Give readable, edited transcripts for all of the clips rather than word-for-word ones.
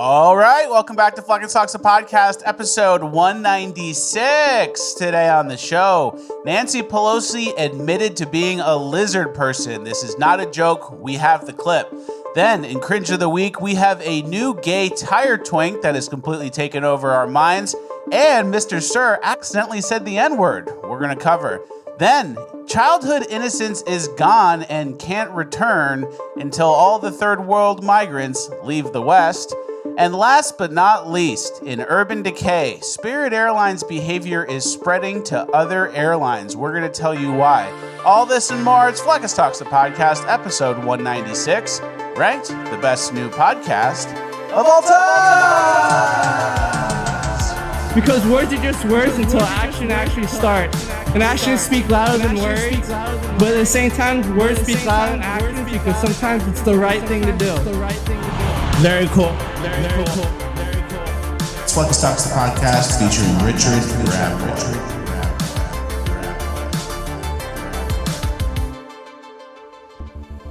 All right, welcome back to Fucking Socks, the podcast, episode 196. Today on the show, Nancy Pelosi admitted to being a lizard person. This is not a joke. We have the clip. Then, in Cringe of the Week, we have a new gay tire twink that has completely taken over our minds. And Mr. Sir accidentally said the N-word. We're going to cover. Then, childhood innocence is gone and can't return until all the third world migrants leave the West. And last but not least, in Urban Decay, Spirit Airlines behavior is spreading to other airlines. We're going to tell you why. All this and more, it's Fleckus Talks, the podcast, episode 196, ranked the best new podcast of all time. Because words are just words until action actually starts. And actions speak louder than words. But at the same time, words speak louder than actions because sometimes it's the right thing to do. Very cool. Very cool. It's Fleckus Talks, the podcast, featuring Richard Grab.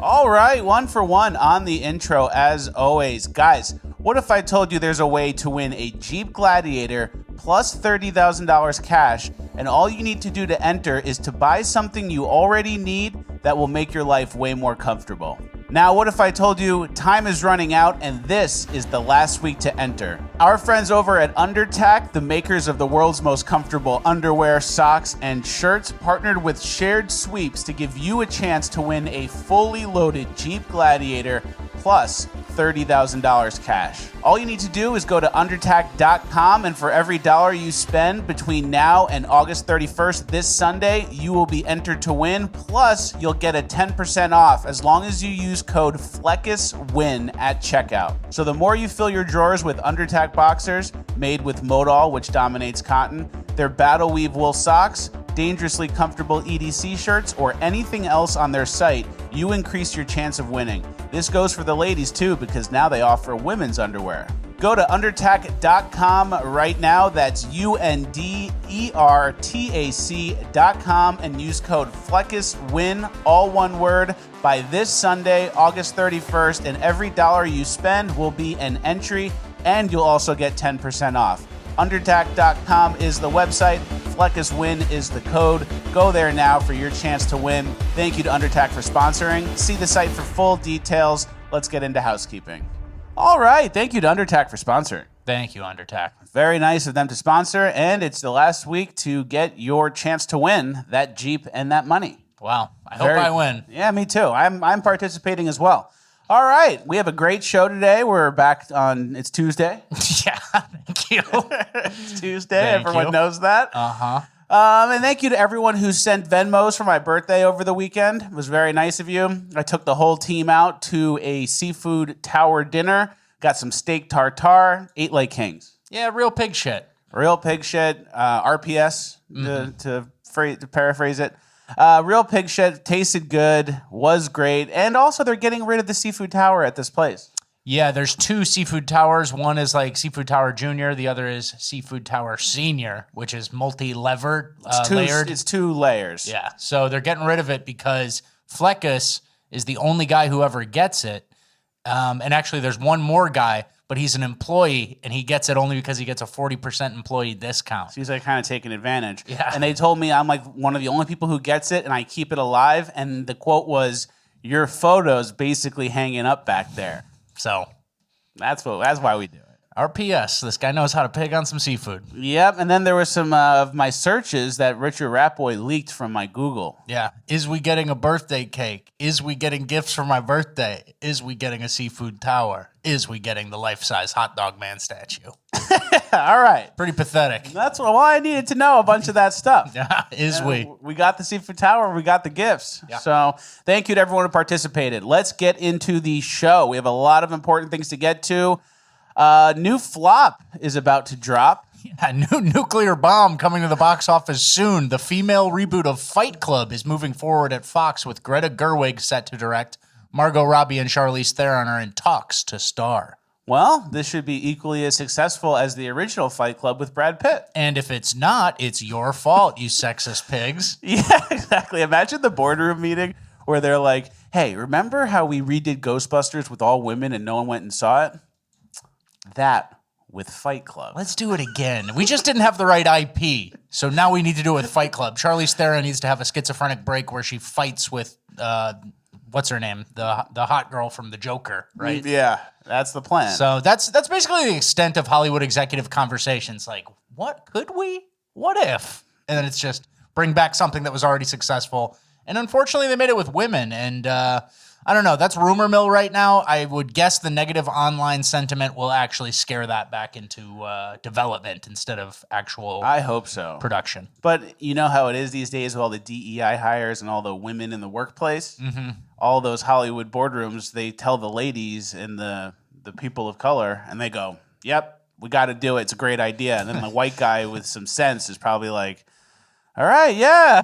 All right, one for one on the intro as always. Guys, what if I told you there's a way to win a Jeep Gladiator plus $30,000 cash, and all you need to do to enter is to buy something you already need that will make your life way more comfortable? Now, what if I told you time is running out and this is the last week to enter? Our friends over at Undertack, the makers of the world's most comfortable underwear, socks, and shirts, partnered with Shared Sweeps to give you a chance to win a fully loaded Jeep Gladiator plus $30,000 cash. All you need to do is go to undertack.com, and for every dollar you spend between now and August 31st, this Sunday, you will be entered to win. Plus, you'll get a 10% off as long as you use code FLECKUSWIN at checkout. So the more you fill your drawers with Undertack boxers made with modal, which dominates cotton, their battle weave wool socks, dangerously comfortable EDC shirts, or anything else on their site, you increase your chance of winning. This goes for the ladies too, because now they offer women's underwear. Go to undertack.com right now. That's UNDERTAC.com and use code FLECKUSWIN, all one word, by this Sunday, August 31st, and every dollar you spend will be an entry, and you'll also get 10% off. Undertack.com is the website. FLECKUSWIN is the code. Go there now for your chance to win. Thank you to Undertack for sponsoring. See the site for full details. Let's get into housekeeping. All right. Thank you to Undertack for sponsoring. Thank you, Undertack. Very nice of them to sponsor. And it's the last week to get your chance to win that Jeep and that money. Wow. I hope I win. Yeah, me too. I'm participating as well. All right. We have a great show today. We're back on, it's Tuesday. Yeah, thank you. It's Tuesday. Everyone knows that. Uh-huh. And thank you to everyone who sent Venmos for my birthday over the weekend. It was very nice of you. I took the whole team out to a seafood tower dinner, got some steak tartare, ate like kings. Yeah, real pig shit. Real pig shit. RPS, to paraphrase it. Real pig shit, tasted good, was great, and also they're getting rid of the seafood tower at this place. Yeah, there's two seafood towers. One is like Seafood Tower Junior. The other is Seafood Tower Senior, which is multi-layered. It's two layers. Yeah, so they're getting rid of it because Fleckus is the only guy who ever gets it. And actually, there's one more guy, but he's an employee, and he gets it only because he gets a 40% employee discount. So he's like kind of taking advantage. Yeah. And they told me I'm like one of the only people who gets it, and I keep it alive. And the quote was, "Your photo's basically hanging up back there." So that's why we do it. RPS, this guy knows how to pig on some seafood. Yep, and then there were some of my searches that Richard Ratboy leaked from my Google. Yeah. Is we getting a birthday cake? Is we getting gifts for my birthday? Is we getting a seafood tower? Is we getting the life-size hot dog man statue? All right. Pretty pathetic. That's what I needed to know, a bunch of that stuff. We got the seafood tower, we got the gifts. Yeah. So thank you to everyone who participated. Let's get into the show. We have a lot of important things to get to. New flop is about to drop. Yeah, new nuclear bomb coming to the box office soon. The female reboot of Fight Club is moving forward at Fox with Greta Gerwig set to direct. Margot Robbie and Charlize Theron are in talks to star. Well, this should be equally as successful as the original Fight Club with Brad Pitt. And if it's not, it's your fault, you sexist pigs. Yeah, exactly. Imagine the boardroom meeting where they're like, hey, remember how we redid Ghostbusters with all women and no one went and saw it? that with Fight Club. Let's do it again. We just didn't have the right IP, so now we need to do it with Fight Club. Charlize Theron needs to have a schizophrenic break where she fights with what's her name, the hot girl from The Joker, right? Yeah, that's the plan. So that's basically the extent of Hollywood executive conversations. Like, what could we? What if? And then it's just bring back something that was already successful. And unfortunately, they made it with women, and I don't know. That's rumor mill right now. I would guess the negative online sentiment will actually scare that back into development instead of actual I hope so. production. But you know how it is these days with all the DEI hires and all the women in the workplace? Mm-hmm. All those Hollywood boardrooms, they tell the ladies and the people of color, and they go, yep, we got to do it. It's a great idea. And then the white guy with some sense is probably like, all right, yeah.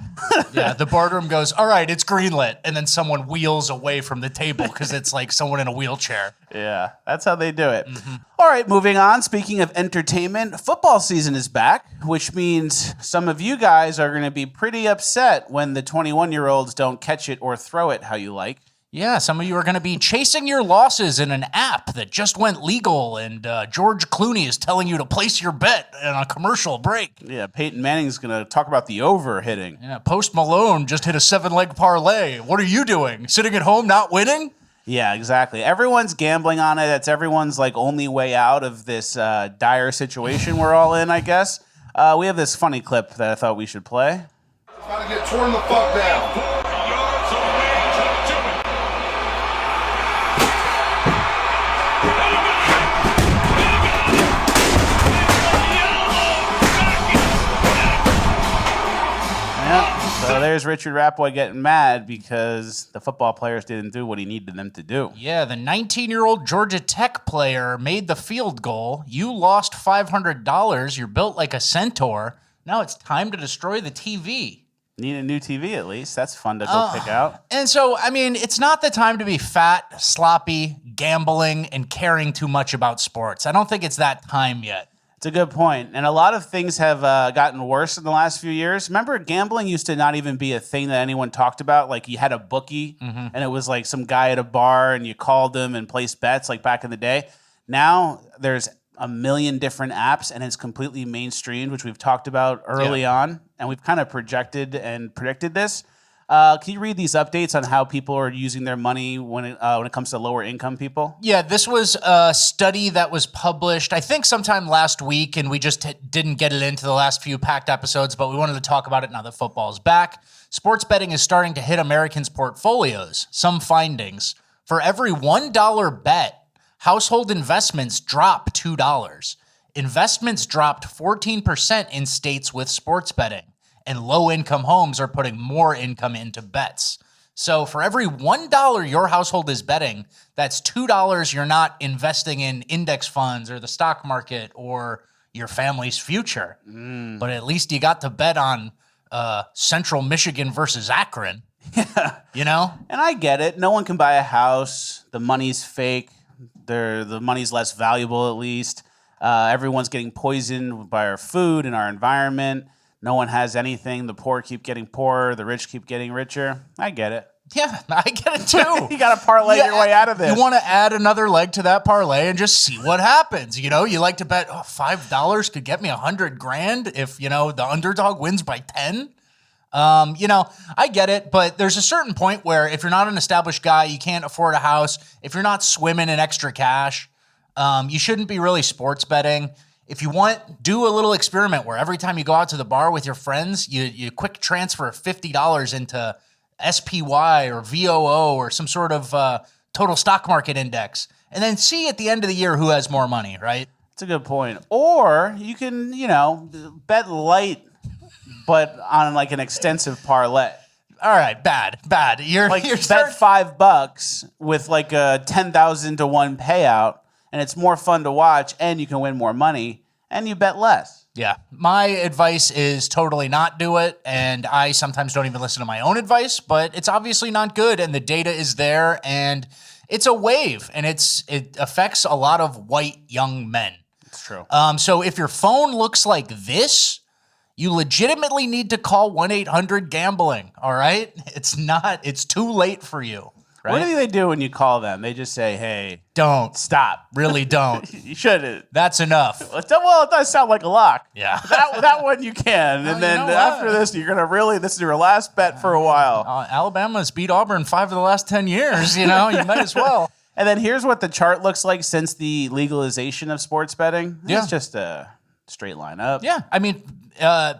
Yeah, the boardroom goes, all right, it's greenlit. And then someone wheels away from the table because it's like someone in a wheelchair. Yeah, that's how they do it. Mm-hmm. All right, moving on. Speaking of entertainment, football season is back, which means some of you guys are going to be pretty upset when the 21-year-olds don't catch it or throw it how you like. Yeah, some of you are going to be chasing your losses in an app that just went legal, and George Clooney is telling you to place your bet on a commercial break. Yeah, Peyton Manning's going to talk about the over hitting. Yeah, Post Malone just hit a 7-leg parlay. What are you doing? Sitting at home not winning? Yeah, exactly. Everyone's gambling on it. That's everyone's like only way out of this dire situation we're all in, I guess. We have this funny clip that I thought we should play. About to get torn the fuck down. So there's Richard Rappboy getting mad because the football players didn't do what he needed them to do. Yeah, the 19-year-old Georgia Tech player made the field goal. You lost $500. You're built like a centaur. Now it's time to destroy the TV. Need a new TV at least. That's fun to go pick out. And so, I mean, it's not the time to be fat, sloppy, gambling, and caring too much about sports. I don't think it's that time yet. It's a good point. And a lot of things have gotten worse in the last few years. Remember, gambling used to not even be a thing that anyone talked about. Like, you had a bookie, and it was like some guy at a bar, and you called him and placed bets, like back in the day. Now, there's a million different apps, and it's completely mainstreamed, which we've talked about early on. And we've kind of projected and predicted this. Can you read these updates on how people are using their money when it comes to lower income people? Yeah, this was a study that was published, I think, sometime last week, and we just didn't get it into the last few packed episodes, but we wanted to talk about it now that football's back. Sports betting is starting to hit Americans' portfolios. Some findings. For every $1 bet, household investments drop $2. Investments dropped 14% in states with sports betting. And low-income homes are putting more income into bets. So for every $1 your household is betting, that's $2 you're not investing in index funds or the stock market or your family's future. But at least you got to bet on Central Michigan versus Akron. Yeah. You know? And I get it. No one can buy a house. The money's fake. The money's less valuable, at least. Everyone's getting poisoned by our food and our environment. No one has anything. The poor keep getting poorer. The rich keep getting richer. I get it. Yeah, I get it too. You got to parlay your way out of this. You want to add another leg to that parlay and just see what happens. You know, you like to bet, $5 could get me $100,000 if, the underdog wins by 10. I get it, but there's a certain point where if you're not an established guy, you can't afford a house. If you're not swimming in extra cash, you shouldn't be really sports betting. If you want, do a little experiment where every time you go out to the bar with your friends, you quick transfer $50 into SPY or VOO or some sort of total stock market index, and then see at the end of the year who has more money, right? That's a good point. Or you can, bet light, but on like an extensive parlay. All right, bad. You're bet $5 with like a 10,000 to 1 payout. And it's more fun to watch, and you can win more money, and you bet less. Yeah. My advice is totally not do it, and I sometimes don't even listen to my own advice, but it's obviously not good, and the data is there, and it's a wave, and it affects a lot of white young men. It's true. So if your phone looks like this, you legitimately need to call 1-800-GAMBLING, all right? It's too late for you. right? What do they do when you call them? They just say, hey, Don't. stop. Really don't. You shouldn't. That's enough. Well, it does sound like a lock. Yeah. That one you can. Well, And then you know after what? this, you're going to really, this is your last bet for a while. Alabama's beat Auburn 5 of the last 10 years. You know, you might as well. And then here's what the chart looks like since the legalization of sports betting. Yeah. It's just a straight line up. Yeah. I mean,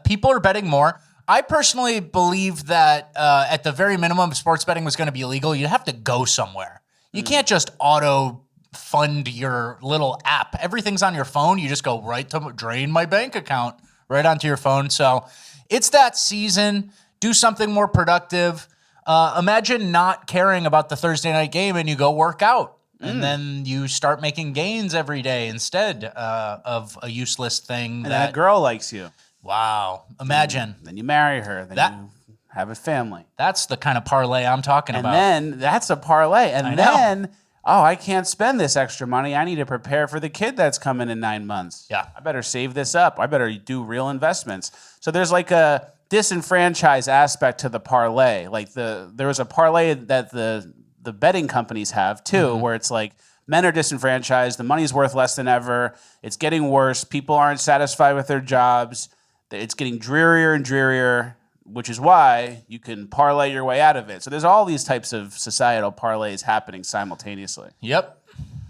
people are betting more. I personally believe that at the very minimum, if sports betting was going to be illegal, you'd have to go somewhere. You can't just auto fund your little app. Everything's on your phone. You just go right to drain my bank account right onto your phone. So it's that season. Do something more productive. Imagine not caring about the Thursday night game and you go work out. And then you start making gains every day instead of a useless thing. And that girl likes you. Wow. Imagine. Then you marry her. Then you have a family. That's the kind of parlay I'm talking And about. then that's a parlay. And I know. then, I can't spend this extra money. I need to prepare for the kid that's coming in 9 months. Yeah. I better save this up. I better do real investments. So there's like a disenfranchised aspect to the parlay. Like there was a parlay that the betting companies have too, where it's like men are disenfranchised. The money's worth less than ever. It's getting worse. People aren't satisfied with their jobs. It's getting drearier and drearier, which is why you can parlay your way out of it. So there's all these types of societal parlays happening simultaneously. Yep.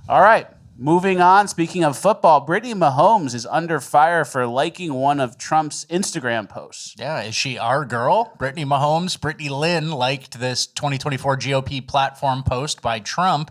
All right, moving on. Speaking of football, Brittany Mahomes is under fire for liking one of Trump's Instagram posts. Yeah. Is she our girl? Brittany Mahomes. Brittany Lynn liked this 2024 GOP platform post by Trump,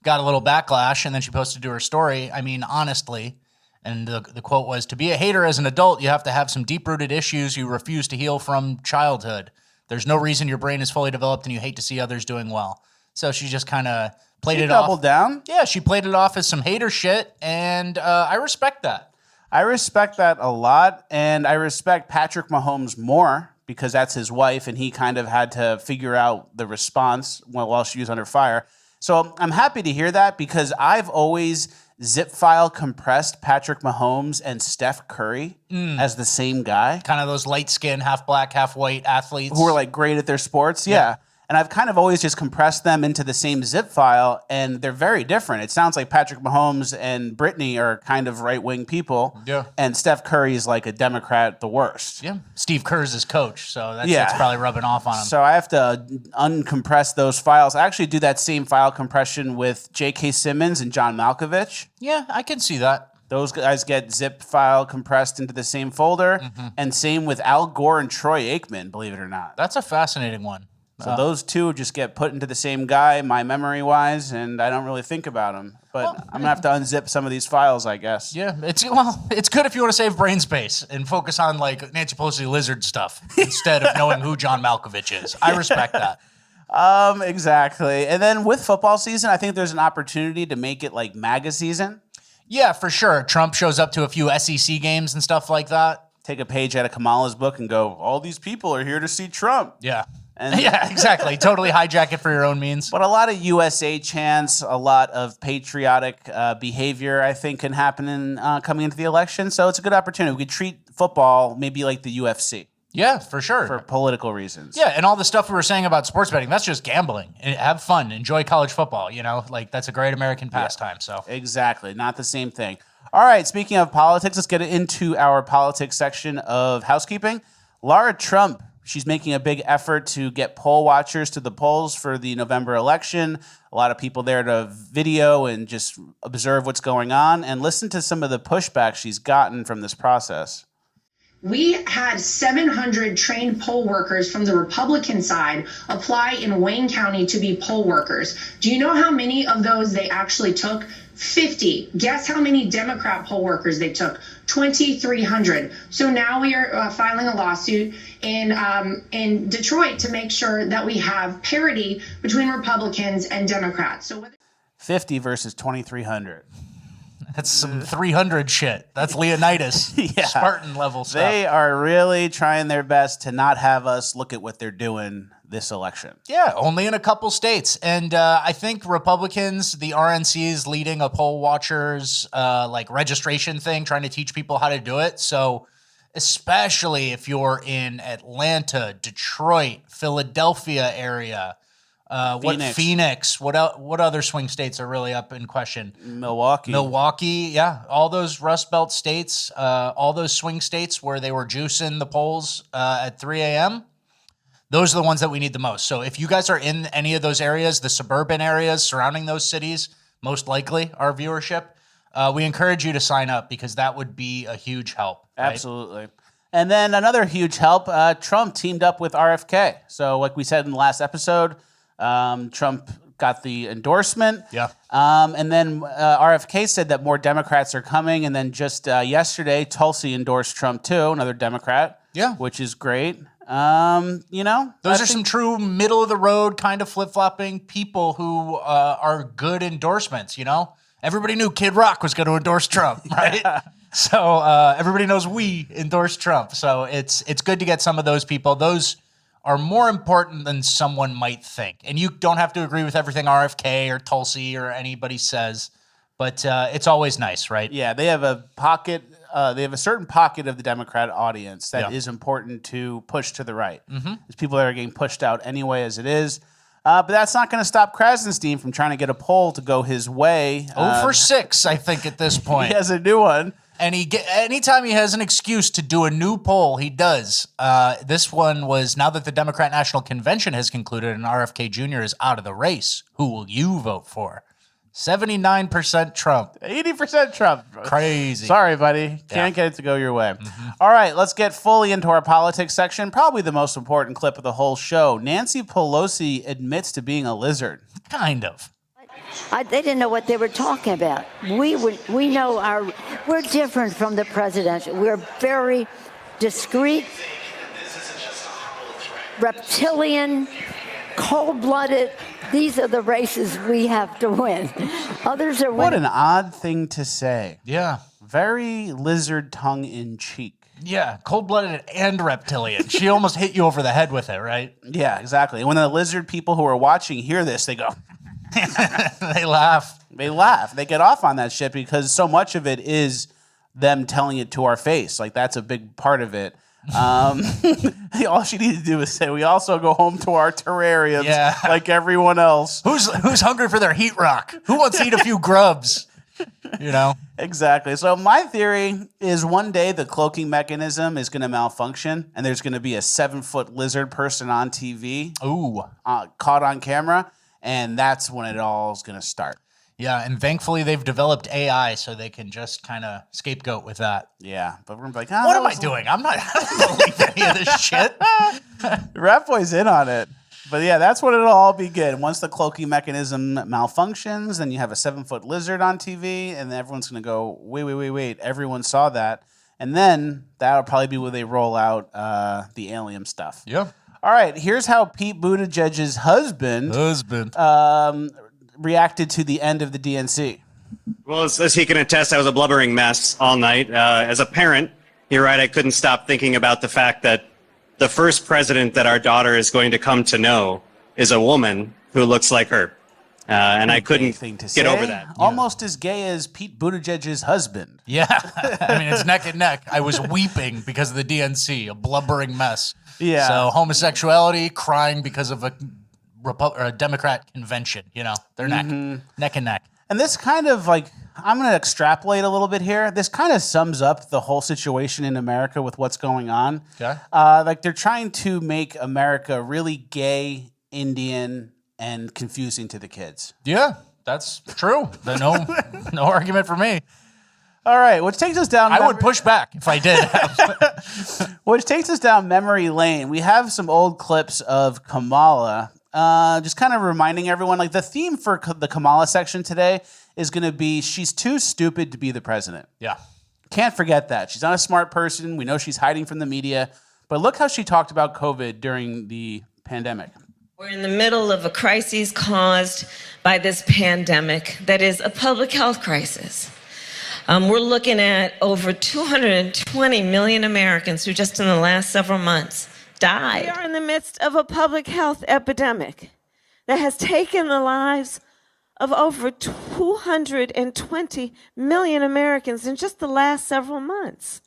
got a little backlash, and then she posted to her story. I mean, honestly, and the quote was, "To be a hater as an adult, you have to have some deep-rooted issues you refuse to heal from childhood. There's no reason your brain is fully developed and you hate to see others doing well." So she just kind of played it off. Doubled down? Yeah, she played it off as some hater shit, and I respect that. I respect that a lot, and I respect Patrick Mahomes more because that's his wife, and he kind of had to figure out the response while she was under fire. So I'm happy to hear that because I've always zip file compressed Patrick Mahomes and Steph Curry as the same guy. Kind of those light-skinned, half black, half white athletes. Who are like great at their sports. Yeah. And I've kind of always just compressed them into the same zip file, and they're very different. It sounds like Patrick Mahomes and Brittany are kind of right-wing people. Yeah. And Steph Curry is like a Democrat, the worst. Yeah. Steve Kerr's his coach, so that's probably rubbing off on him. So I have to uncompress those files. I actually do that same file compression with J.K. Simmons and John Malkovich. Yeah, I can see that. Those guys get zip file compressed into the same folder. And same with Al Gore and Troy Aikman, believe it or not. That's a fascinating one. So those two just get put into the same guy, my memory-wise, and I don't really think about them. But I'm going to have to unzip some of these files, I guess. Yeah, it's good if you want to save brain space and focus on like Nancy Pelosi lizard stuff instead of knowing who John Malkovich is. I respect that. Exactly. And then with football season, I think there's an opportunity to make it like MAGA season. Yeah, for sure. Trump shows up to a few SEC games and stuff like that. Take a page out of Kamala's book and go, all these people are here to see Trump. Yeah. And yeah, exactly. Totally hijack it for your own means. But a lot of USA chants, a lot of patriotic behavior, I think, can happen coming into the election. So it's a good opportunity. We could treat football maybe like the UFC. Yeah, for sure. For political reasons. Yeah, and all the stuff we were saying about sports betting, that's just gambling. And have fun. Enjoy college football, like that's a great American pastime. So exactly. Not the same thing. All right, speaking of politics, let's get into our politics section of housekeeping. Lara Trump, she's making a big effort to get poll watchers to the polls for the November election. A lot of people there to video and just observe what's going on and listen to some of the pushback she's gotten from this process. We had 700 trained poll workers from the Republican side apply in Wayne County to be poll workers. Do you know how many of those they actually took? 50. Guess how many Democrat poll workers they took? 2,300. So now we are filing a lawsuit in Detroit to make sure that we have parity between Republicans and Democrats. So 50 versus 2,300. That's some 300 shit. That's Leonidas. Yeah. Spartan level stuff. They are really trying their best to not have us look at what they're doing this election. Yeah, only in a couple states. And I think Republicans, the RNC is leading a poll watchers registration thing, trying to teach people how to do it. So especially if you're in Atlanta, Detroit, Philadelphia area, Phoenix? What other swing states are really up in question? Milwaukee, yeah, all those Rust Belt states, all those swing states where they were juicing the polls at 3 a.m. Those are the ones that we need the most. So if you guys are in any of those areas, the suburban areas surrounding those cities, most likely our viewership, we encourage you to sign up because that would be a huge help. Right? Absolutely. And then another huge help, Trump teamed up with RFK. So like we said in the last episode, Trump got the endorsement. Yeah. And then RFK said that more Democrats are coming. And then just yesterday, Tulsi endorsed Trump too, another Democrat. Yeah. Which is great. Those are some true middle of the road kind of flip-flopping people who are good endorsements, Everybody knew Kid Rock was going to endorse Trump, right? So everybody knows we endorse Trump. So it's good to get some of those people. Those are more important than someone might think. And you don't have to agree with everything RFK or Tulsi or anybody says, but it's always nice, right? Yeah, they have a pocket. They have a certain pocket of the Democrat audience that is important to push to the right. There's people that are getting pushed out anyway as it is. But that's not going to stop Krassenstein from trying to get a poll to go his way. 0 for 6, I think, at this point. He has a new one. And anytime he has an excuse to do a new poll, he does. This one was, now that the Democrat National Convention has concluded and RFK Jr. is out of the race, who will you vote for? 79% Trump. 80% Trump. Crazy. Sorry, buddy. Can't get it to go your way. All right, let's get fully into our politics section. Probably the most important clip of the whole show. Nancy Pelosi admits to being a lizard. Kind of. They didn't know what they were talking about. We know we're different from the presidential. We're very discreet, reptilian, cold-blooded. These are the races we have to win. Others are winning. What an odd thing to say. Yeah. Very lizard tongue-in-cheek. Yeah, cold-blooded and reptilian. She almost hit you over the head with it, right? Yeah, exactly. When the lizard people who are watching hear this, they go... They laugh. They laugh. They get off on that shit because so much of it is them telling it to our face. Like, that's a big part of it. All she needed to do is say, we also go home to our terrariums like everyone else. Who's hungry for their heat rock? Who wants to eat a few grubs? Exactly. So my theory is one day the cloaking mechanism is going to malfunction and there's going to be a 7-foot lizard person on TV. Ooh. Caught on camera. And that's when it all is going to start. Yeah, and thankfully they've developed AI so they can just kind of scapegoat with that. Yeah, but we're going to be like, what am I doing? I don't believe any of this shit. Rat Boy's in on it. But yeah, that's when it'll all begin. Once the cloaking mechanism malfunctions, then you have a 7-foot lizard on TV, and then everyone's going to go, wait. Everyone saw that. And then that'll probably be where they roll out the alien stuff. Yeah. All right, here's how Pete Buttigieg's husband reacted to the end of the DNC. Well, as he can attest, I was a blubbering mess all night. As a parent, you're right, I couldn't stop thinking about the fact that the first president that our daughter is going to come to know is a woman who looks like her. And I couldn't get over that. Almost as gay as Pete Buttigieg's husband. Yeah, I mean, it's neck and neck. I was weeping because of the DNC, a blubbering mess. Yeah. So homosexuality, crying because of a Democrat convention. They're neck and neck. And this kind of I'm going to extrapolate a little bit here. This kind of sums up the whole situation in America with what's going on. Okay. They're trying to make America really gay, Indian, and confusing to the kids. Yeah, that's true. No argument for me. All right, which takes us down... I would push back if I did. Which takes us down memory lane. We have some old clips of Kamala, just kind of reminding everyone, the theme for the Kamala section today is going to be, she's too stupid to be the president. Yeah. Can't forget that. She's not a smart person. We know she's hiding from the media. But look how she talked about COVID during the pandemic. We're in the middle of a crisis caused by this pandemic that is a public health crisis. We're looking at over 220 million Americans who just in the last several months died. We are in the midst of a public health epidemic that has taken the lives of over 220 million Americans in just the last several months.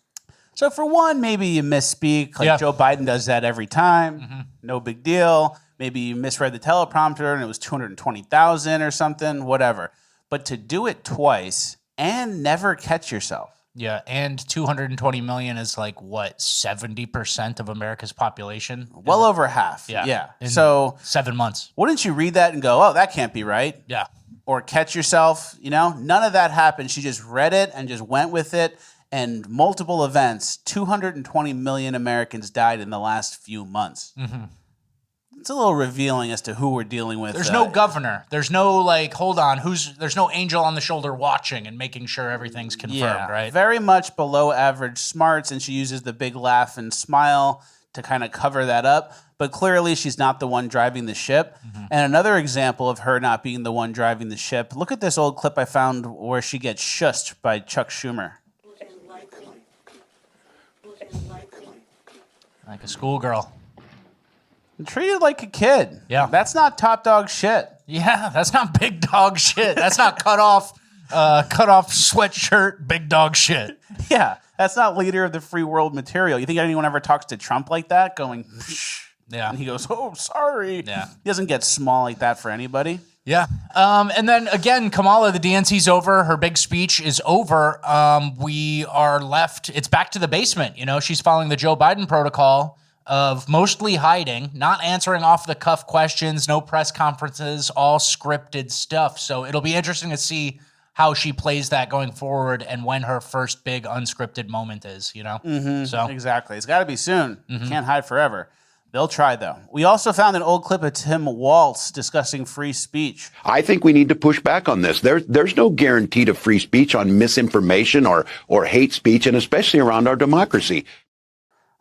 So for one, maybe you misspeak. Joe Biden does that every time. No big deal. maybe you misread the teleprompter and it was 220,000 or something, whatever. But to do it twice and never catch yourself. Yeah, and 220 million is like, what, 70% of America's population? Well over half. Yeah. So 7 months. Wouldn't you read that and go, oh, that can't be right? Yeah. Or catch yourself, None of that happened. She just read it and just went with it. And multiple events, 220 million Americans died in the last few months. Mm-hmm. It's a little revealing as to who we're dealing with. There's no governor. There's no hold on, there's no angel on the shoulder watching and making sure everything's confirmed, right? Very much below average smarts, and she uses the big laugh and smile to kind of cover that up. But clearly she's not the one driving the ship. Mm-hmm. And another example of her not being the one driving the ship, look at this old clip I found where she gets shushed by Chuck Schumer. Like a schoolgirl. Treated like a kid. Yeah. That's not top dog shit. Yeah, that's not big dog shit. That's not cut off sweatshirt, big dog shit. Yeah, that's not leader of the free world material. You think anyone ever talks to Trump like that, going, psh, yeah, and he goes, oh, sorry. Yeah. He doesn't get small like that for anybody. Yeah. And then again, Kamala, the DNC's over. Her big speech is over. We are left. It's back to the basement. She's following the Joe Biden protocol of mostly hiding, not answering off-the-cuff questions, no press conferences, all scripted stuff. So it'll be interesting to see how she plays that going forward and when her first big unscripted moment is, Mm-hmm. So exactly. It's got to be soon. Mm-hmm. Can't hide forever. They'll try, though. We also found an old clip of Tim Walz discussing free speech. I think we need to push back on this. There's no guarantee to free speech on misinformation or hate speech, and especially around our democracy.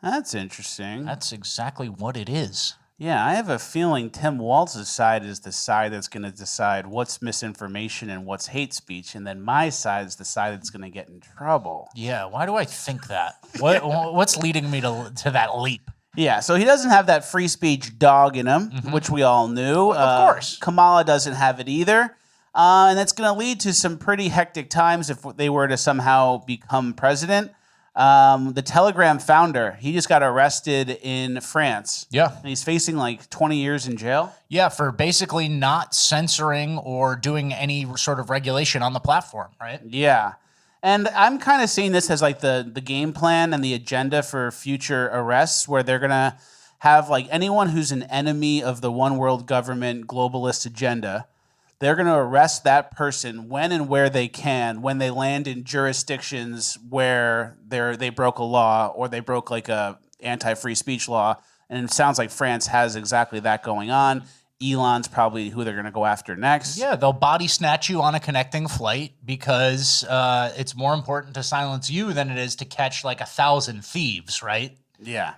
That's interesting. That's exactly what it is. Yeah, I have a feeling Tim Walz's side is the side that's going to decide what's misinformation and what's hate speech, and then my side is the side that's going to get in trouble. Yeah, why do I think that? What's leading me to that leap? Yeah, so he doesn't have that free speech dog in him, mm-hmm. which we all knew. Well, of course. Kamala doesn't have it either. And that's going to lead to some pretty hectic times if they were to somehow become president. The Telegram founder, he just got arrested in France. Yeah. And he's facing like 20 years in jail. Yeah, for basically not censoring or doing any sort of regulation on the platform, right? Yeah. And I'm kind of seeing this as like the game plan and the agenda for future arrests, where they're going to have like anyone who's an enemy of the one world government globalist agenda. They're going to arrest that person when and where they can, when they land in jurisdictions where they broke a law or they broke like a anti-free speech law. And it sounds like France has exactly that going on. Elon's probably who they're going to go after next. Yeah, they'll body snatch you on a connecting flight because it's more important to silence you than it is to catch like 1,000 thieves, right? Yeah.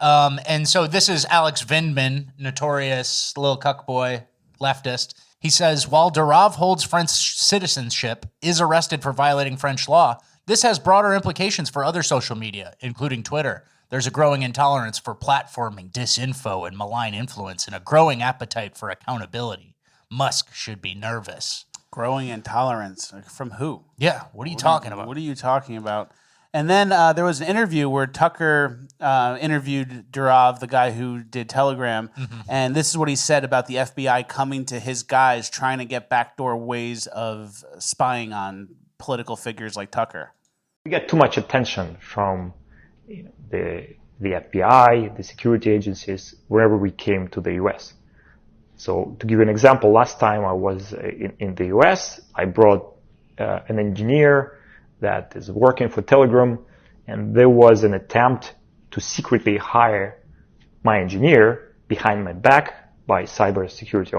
And so this is Alex Vindman, notorious little cuckboy leftist. He says, while Durav holds French citizenship, is arrested for violating French law, this has broader implications for other social media, including Twitter. There's a growing intolerance for platforming disinfo and malign influence and a growing appetite for accountability. Musk should be nervous. Growing intolerance? From who? Yeah, what are you talking about? What are you talking about? And then there was an interview where Tucker interviewed Durav, the guy who did Telegram, mm-hmm. and this is what he said about the FBI coming to his guys trying to get backdoor ways of spying on political figures like Tucker. We get too much attention from the FBI, the security agencies, wherever we came to the U.S. So to give you an example, last time I was in the U.S., I brought an engineer that is working for Telegram, and there was an attempt to secretly hire my engineer behind my back by cybersecurity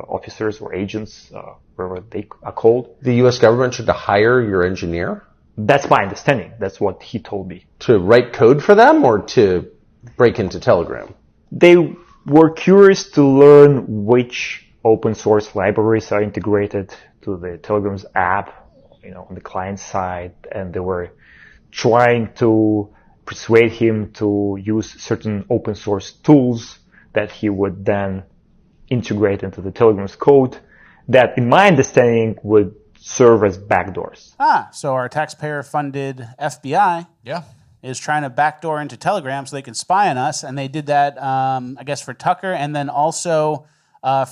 officers or agents, wherever they are called. The U.S. government tried to hire your engineer? That's my understanding. That's what he told me. To write code for them or to break into Telegram? They were curious to learn which open source libraries are integrated to the Telegram's app, on the client side, and they were trying to persuade him to use certain open source tools that he would then integrate into the Telegram's code that, in my understanding, would serve as backdoors. So our taxpayer-funded FBI is trying to backdoor into Telegram so they can spy on us, and they did that, I guess, for Tucker, and then also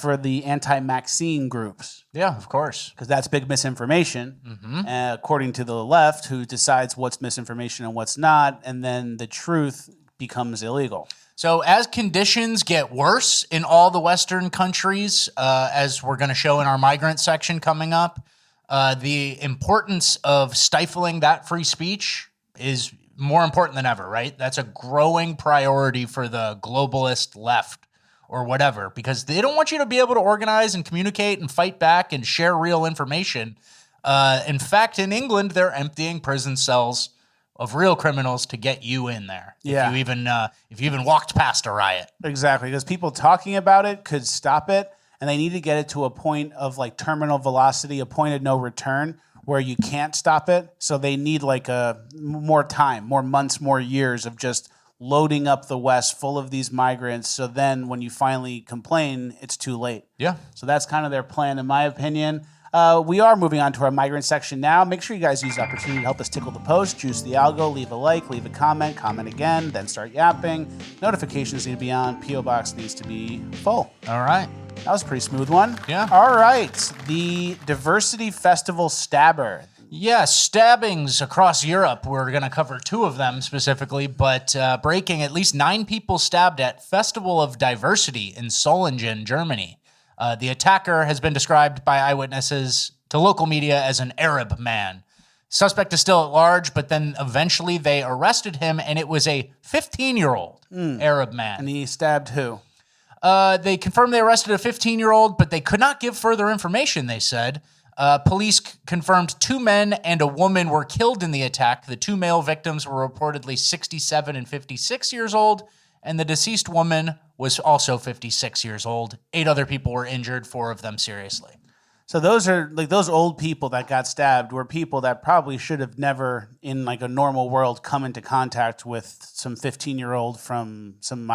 for the anti-vaccine groups. Yeah, of course. Because that's big misinformation, according to the left, who decides what's misinformation and what's not, and then the truth becomes illegal. So as conditions get worse in all the Western countries, as we're going to show in our migrant section coming up, the importance of stifling that free speech is more important than ever, right? That's a growing priority for the globalist left or whatever, because they don't want you to be able to organize and communicate and fight back and share real information. In fact, in England, they're emptying prison cells of real criminals to get you in there. Yeah. If you even walked past a riot. Exactly, because people talking about it could stop it, and they need to get it to a point of like terminal velocity, a point of no return, where you can't stop it. So they need like more time, more months, more years of just loading up the West full of these migrants. So then when you finally complain, it's too late. Yeah. So that's kind of their plan, in my opinion. We are moving on to our migrant section now. Make sure you guys use the opportunity to help us tickle the post, juice the algo, leave a like, leave a comment again, then start yapping. Notifications need to be on. P.O. Box needs to be full. All right. That was a pretty smooth one. Yeah. All right. The Diversity Festival stabber. Yeah, stabbings across Europe. We're going to cover 2 of them specifically, but breaking, at least 9 people stabbed at Festival of Diversity in Solingen, Germany. The attacker has been described by eyewitnesses to local media as an Arab man. Suspect is still at large, but then eventually they arrested him, and it was a 15-year-old Arab man. And he stabbed who? They confirmed they arrested a 15-year-old, but they could not give further information, they said. Police confirmed 2 men and a woman were killed in the attack. The 2 male victims were reportedly 67 and 56 years old, and the deceased woman was also 56 years old. 8 other people were injured, 4 of them seriously. So those are like those old people that got stabbed were people that probably should have never in like a normal world come into contact with some 15-year-old from some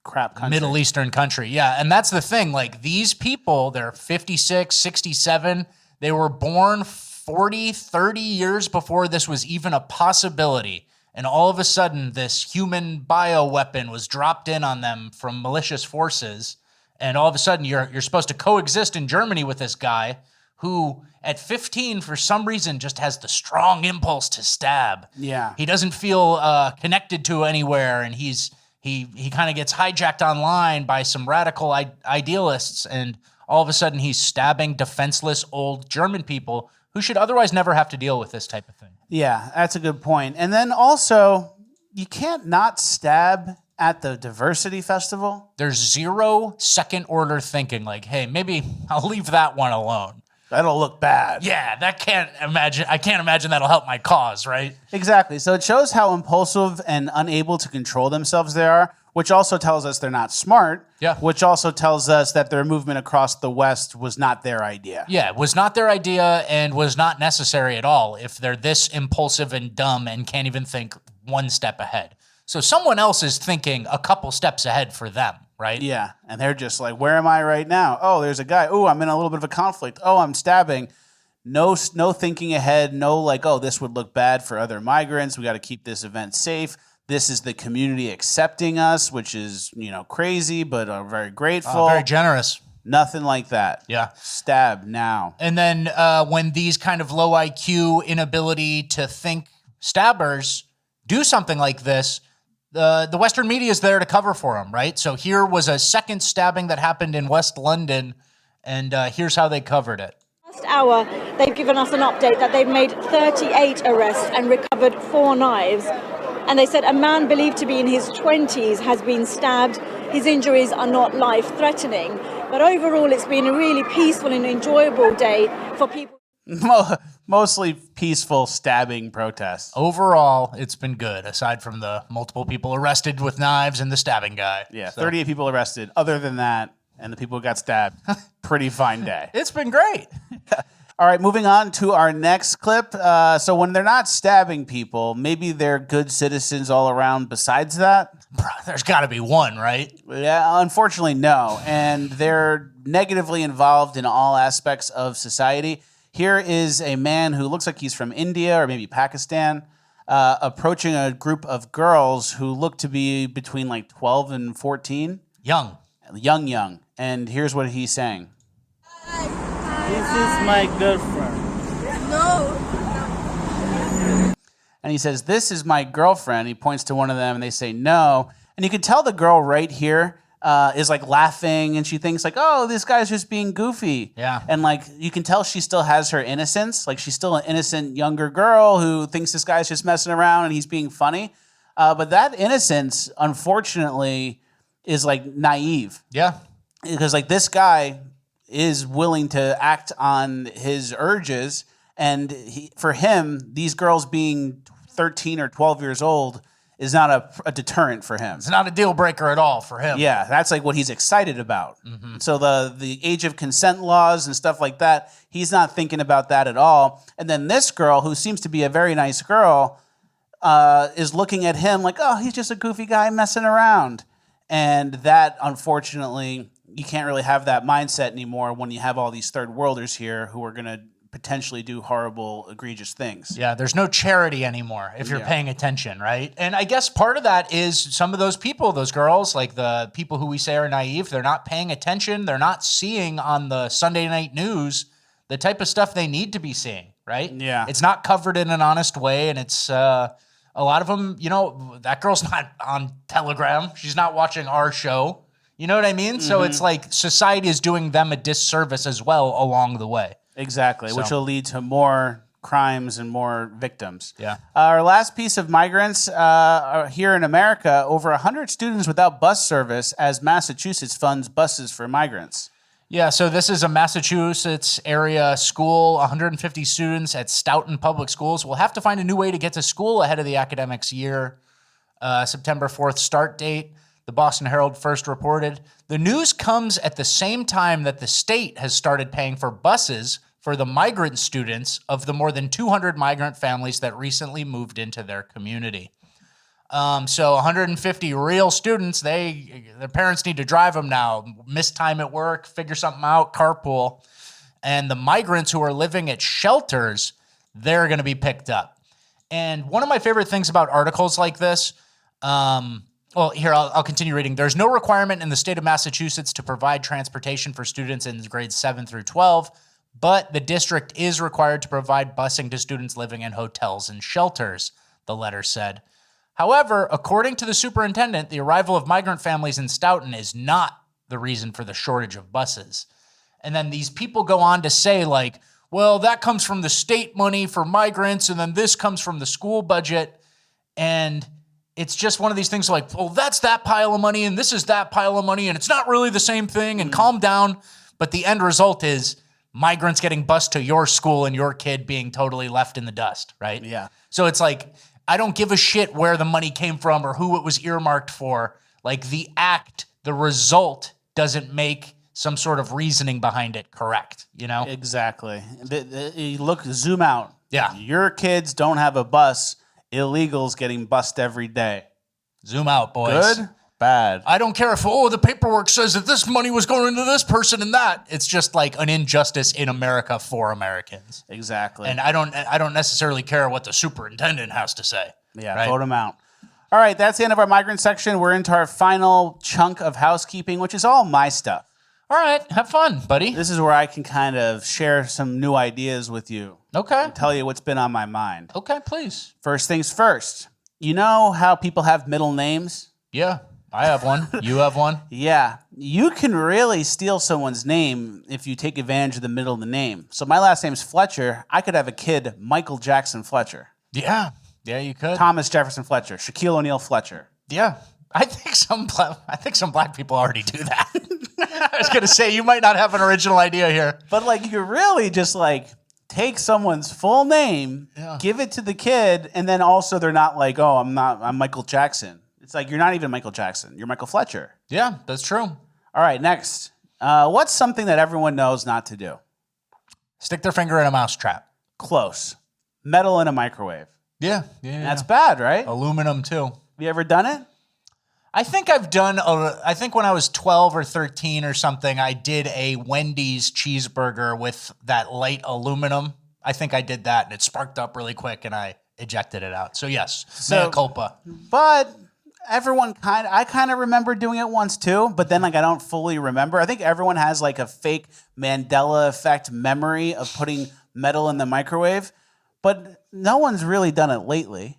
crap country. Middle Eastern country. Yeah. And that's the thing. Like these people, they're 56, 67. They were born 40, 30 years before this was even a possibility. And all of a sudden, this human bioweapon was dropped in on them from malicious forces. And all of a sudden, you're supposed to coexist in Germany with this guy who, at 15, for some reason, just has the strong impulse to stab. Yeah. He doesn't feel connected to anywhere, and he kind of gets hijacked online by some radical idealists, and all of a sudden, he's stabbing defenseless old German people who should otherwise never have to deal with this type of thing. Yeah, that's a good point. And then also, you can't not stab at the diversity festival. There's 0 second-order thinking, like, hey, maybe I'll leave that one alone. That'll look bad. Yeah, I can't imagine that'll help my cause, right? Exactly. So it shows how impulsive and unable to control themselves they are, which also tells us they're not smart. Yeah. Which also tells us that their movement across the West was not their idea. Yeah, it was not their idea and was not necessary at all if they're this impulsive and dumb and can't even think one step ahead. So someone else is thinking a couple steps ahead for them, right? Yeah, and they're just like, where am I right now? Oh, there's a guy. Oh, I'm in a little bit of a conflict. Oh, I'm stabbing. No thinking ahead. No like, oh, this would look bad for other migrants. We got to keep this event safe. This is the community accepting us, which is, crazy, but very grateful. Very generous. Nothing like that. Yeah. Stab now. And then when these kind of low IQ, inability to think stabbers do something like this, the Western media is there to cover for them, right? So here was a second stabbing that happened in West London, and here's how they covered it. Last hour, they've given us an update that they've made 38 arrests and recovered 4 knives. And they said a man believed to be in his 20s has been stabbed. His injuries are not life-threatening. But overall, it's been a really peaceful and enjoyable day for people. Mostly peaceful stabbing protests. Overall, it's been good, aside from the multiple people arrested with knives and the stabbing guy. Yeah, 38 people arrested. Other than that, and the people who got stabbed, pretty fine day. It's been great. All right, moving on to our next clip. So when they're not stabbing people, maybe they're good citizens all around besides that? There's got to be one, right? Yeah, unfortunately, no. And they're negatively involved in all aspects of society. Here is a man who looks like he's from India or maybe Pakistan, approaching a group of girls who look to be between like 12 and 14. Young. And here's what he's saying. This is my girlfriend. No. And he says, this is my girlfriend. He points to one of them and they say no. And you can tell the girl right here is like laughing and she thinks like, oh, this guy's just being goofy. Yeah. And like you can tell she still has her innocence. Like she's still an innocent younger girl who thinks this guy's just messing around and he's being funny. But that innocence, unfortunately, is like naive. Yeah. Because like this guy is willing to act on his urges. And for him, these girls being 13 or 12 years old is not a deterrent for him. It's not a deal breaker at all for him. Yeah, that's like what he's excited about. So the age of consent laws and stuff like that, he's not thinking about that at all. And then this girl, who seems to be a very nice girl, is looking at him like, oh, he's just a goofy guy messing around. And that, unfortunately, you can't really have that mindset anymore when you have all these third worlders here who are going to potentially do horrible, egregious things. Yeah, there's no charity anymore if you're paying attention, right? And I guess part of that is some of those people, those girls, like the people who we say are naive, they're not paying attention. They're not seeing on the Sunday night news the type of stuff they need to be seeing, right? Yeah. It's not covered in an honest way, and it's a lot of them, you know, that girl's not on Telegram. She's not watching our show. You know what I mean? So it's like society is doing them a disservice as well along the way. Exactly, which will lead to more crimes and more victims. Yeah. Our last piece of migrants are here in America, over 100 students without bus service as Massachusetts funds buses for migrants. Yeah, so this is a Massachusetts area school. 150 students at Stoughton Public Schools will have to find a new way to get to school ahead of the academics year. September 4th start date. The Boston Herald first reported. The news comes at the same time that the state has started paying for buses for the migrant students of the more than 200 migrant families that recently moved into their community. So 150 real students, their parents need to drive them now, miss time at work, figure something out, carpool. And the migrants who are living at shelters, they're going to be picked up. And one of my favorite things about articles like this, well, here, I'll continue reading. There's no requirement in the state of Massachusetts to provide transportation for students in grades 7 through 12, but the district is required to provide busing to students living in hotels and shelters, the letter said. However, according to the superintendent, the arrival of migrant families in Stoughton is not the reason for the shortage of buses. And then these people go on to say, like, well, that comes from the state money for migrants, and then this comes from the school budget, and it's just one of these things like, well, that's that pile of money and this is that pile of money and it's not really the same thing and calm down. But the end result is migrants getting bused to your school and your kid being totally left in the dust, right? Yeah. So it's like, I don't give a shit where the money came from or who it was earmarked for. Like the act, the result doesn't make some sort of reasoning behind it correct, you know? Exactly. Zoom out. Yeah. Your kids don't have a bus. Illegals getting bussed every day. Zoom out, boys. Good? Bad. I don't care if, the paperwork says that this money was going into this person and that. It's just like an injustice in America for Americans. Exactly. And I don't necessarily care what the superintendent has to say. Yeah, right? Vote him out. All right, that's the end of our migrant section. We're into our final chunk of housekeeping, which is all my stuff. All right, have fun, buddy. This is where I can kind of share some new ideas with you. Okay. And tell you what's been on my mind. Okay, please. First things first. You know how people have middle names? Yeah, I have one. You have one? Yeah. You can really steal someone's name if you take advantage of the middle of the name. So my last name's Fletcher. I could have a kid, Michael Jackson Fletcher. Yeah. Yeah, you could. Thomas Jefferson Fletcher. Shaquille O'Neal Fletcher. Yeah. I think some black people already do that. I was going to say, you might not have an original idea here. But like you could really just like take someone's full name, give it to the kid, and then also they're not like, oh, I'm Michael Jackson. It's like you're not even Michael Jackson. You're Michael Fletcher. Yeah, that's true. All right, next. What's something that everyone knows not to do? Stick their finger in a mousetrap. Close. Metal in a microwave. Yeah. That's bad, right? Aluminum, too. Have you ever done it? I think I think when I was 12 or 13 or something, I did a Wendy's cheeseburger with that light aluminum. I think I did that, and it sparked up really quick, and I ejected it out. So, yes, mea culpa. But I kind of remember doing it once too, but then like I don't fully remember. I think everyone has like a fake Mandela effect memory of putting metal in the microwave, but no one's really done it lately.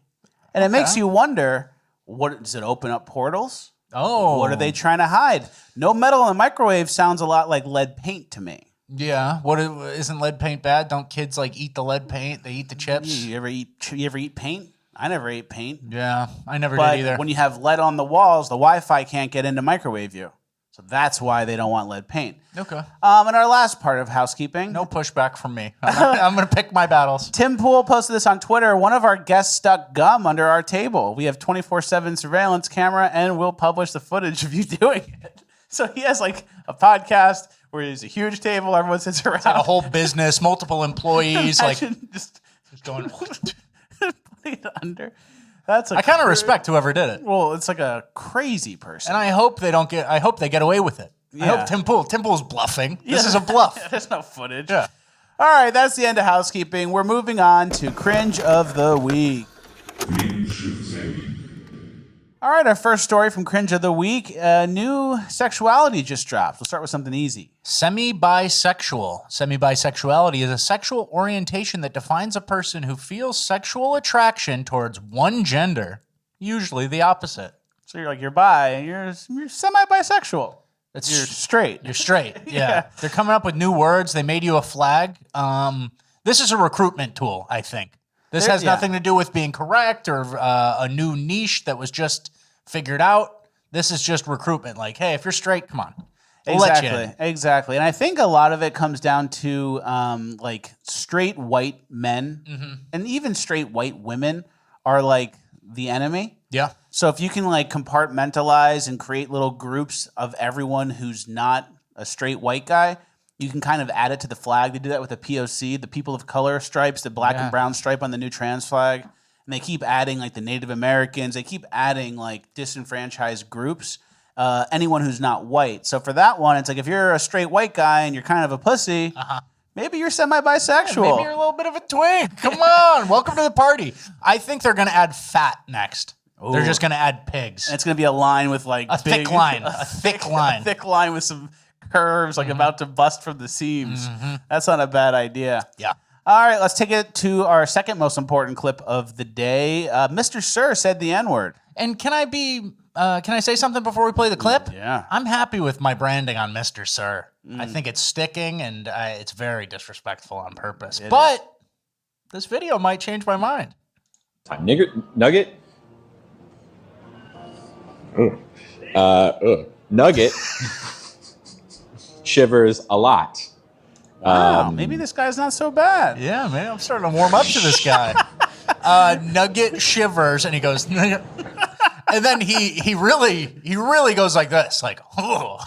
And it makes you wonder, what does it open up portals? Oh. What are they trying to hide? No metal in the microwave sounds a lot like lead paint to me. Yeah. Isn't lead paint bad? Don't kids like eat the lead paint? They eat the chips? You ever eat paint? I never ate paint. Yeah, I never But did either. when you have lead on the walls, the Wi-Fi can't get into microwave you. So that's why they don't want lead paint. Okay. And our last part of housekeeping. No pushback from me. I'm going to pick my battles. Tim Pool posted this on Twitter. One of our guests stuck gum under our table. We have 24/7 surveillance camera, and we'll publish the footage of you doing it. So he has like a podcast where there's a huge table, everyone sits around. It's like a whole business, multiple employees, like just going... under. That's I kind of respect whoever did it. Well, it's like a crazy person. And I hope they get away with it. Yeah. I hope Tim Pool's bluffing. This is a bluff. There's no footage. Yeah. All right, that's the end of housekeeping. We're moving on to Cringe of the Week. All right, our first story from Cringe of the Week. New sexuality just dropped. We'll start with something easy. Semibisexual. Semibisexuality is a sexual orientation that defines a person who feels sexual attraction towards one gender, usually the opposite. So you're bi, and you're semi-bisexual. You're straight. You're straight, yeah. They're coming up with new words. They made you a flag. This is a recruitment tool, I think. This has nothing to do with being correct or a new niche that was just figured out. This is just recruitment. Like, hey, if you're straight, come on. We'll let you in. Exactly. And I think a lot of it comes down to like straight white men and even straight white women are like the enemy. Yeah. So if you can like compartmentalize and create little groups of everyone who's not a straight white guy, you can kind of add it to the flag. They do that with the POC, the people of color stripes, the black and brown stripe on the new trans flag. And they keep adding like the Native Americans. They keep adding like disenfranchised groups, anyone who's not white. So for that one, it's like if you're a straight white guy and you're kind of a pussy, maybe you're semi-bisexual. Yeah, maybe you're a little bit of a twink. Come on. Welcome to the party. I think they're going to add fat next. Ooh. They're just going to add pigs. And it's going to be a line with like a thick line. A thick line. A thick line with some curves like about to bust from the seams. That's not a bad idea. Yeah. All right, let's take it to our second most important clip of the day. Mr. Sir said the N-word. And can I say something before we play the clip? Yeah. I'm happy with my branding on Mr. Sir. I think it's sticking and it's very disrespectful on purpose. But this video might change my mind. Nugget. Nugget shivers a lot. Wow, maybe this guy's not so bad. Yeah, man, I'm starting to warm up to this guy. Nugget shivers, and he goes, and then he really goes like this, like, oh.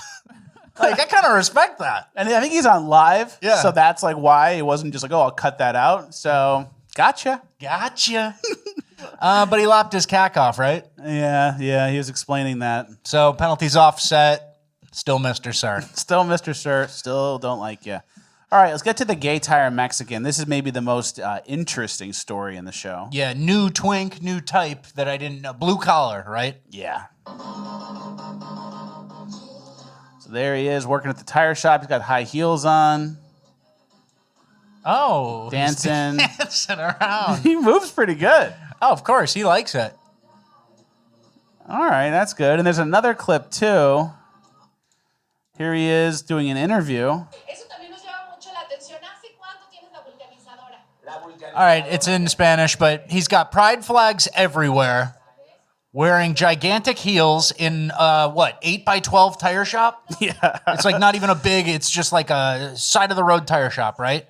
Like, I kind of respect that. And I think he's on live, yeah. So that's like why it wasn't just like, oh, I'll cut that out. So, gotcha. But he lopped his cack off, right? Yeah, he was explaining that. So, penalties offset, still Mr. Sir. Still Mr. Sir, still don't like you. All right, let's get to the gay tire Mexican. This is maybe the most interesting story in the show. Yeah, new twink, new type that I didn't know. Blue collar, right? Yeah. So there he is working at the tire shop. He's got high heels on. Oh. Dancing. Dancing around. He moves pretty good. Oh, of course. He likes it. All right, that's good. And there's another clip, too. Here he is doing an interview. All right, it's in Spanish, but he's got pride flags everywhere, wearing gigantic heels in, 8x12 tire shop? Yeah. It's like not even a big, it's just like a side-of-the-road tire shop, right?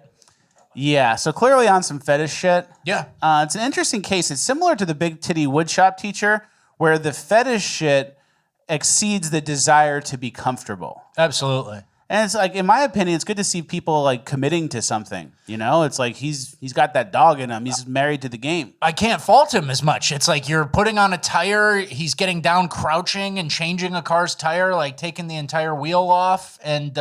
Yeah, so clearly on some fetish shit. Yeah. It's an interesting case. It's similar to the big titty woodshop teacher, where the fetish shit exceeds the desire to be comfortable. Absolutely. And it's like, in my opinion, it's good to see people like committing to something. You know, it's like he's got that dog in him. He's married to the game. I can't fault him as much. It's like you're putting on a tire. He's getting down, crouching and changing a car's tire, like taking the entire wheel off and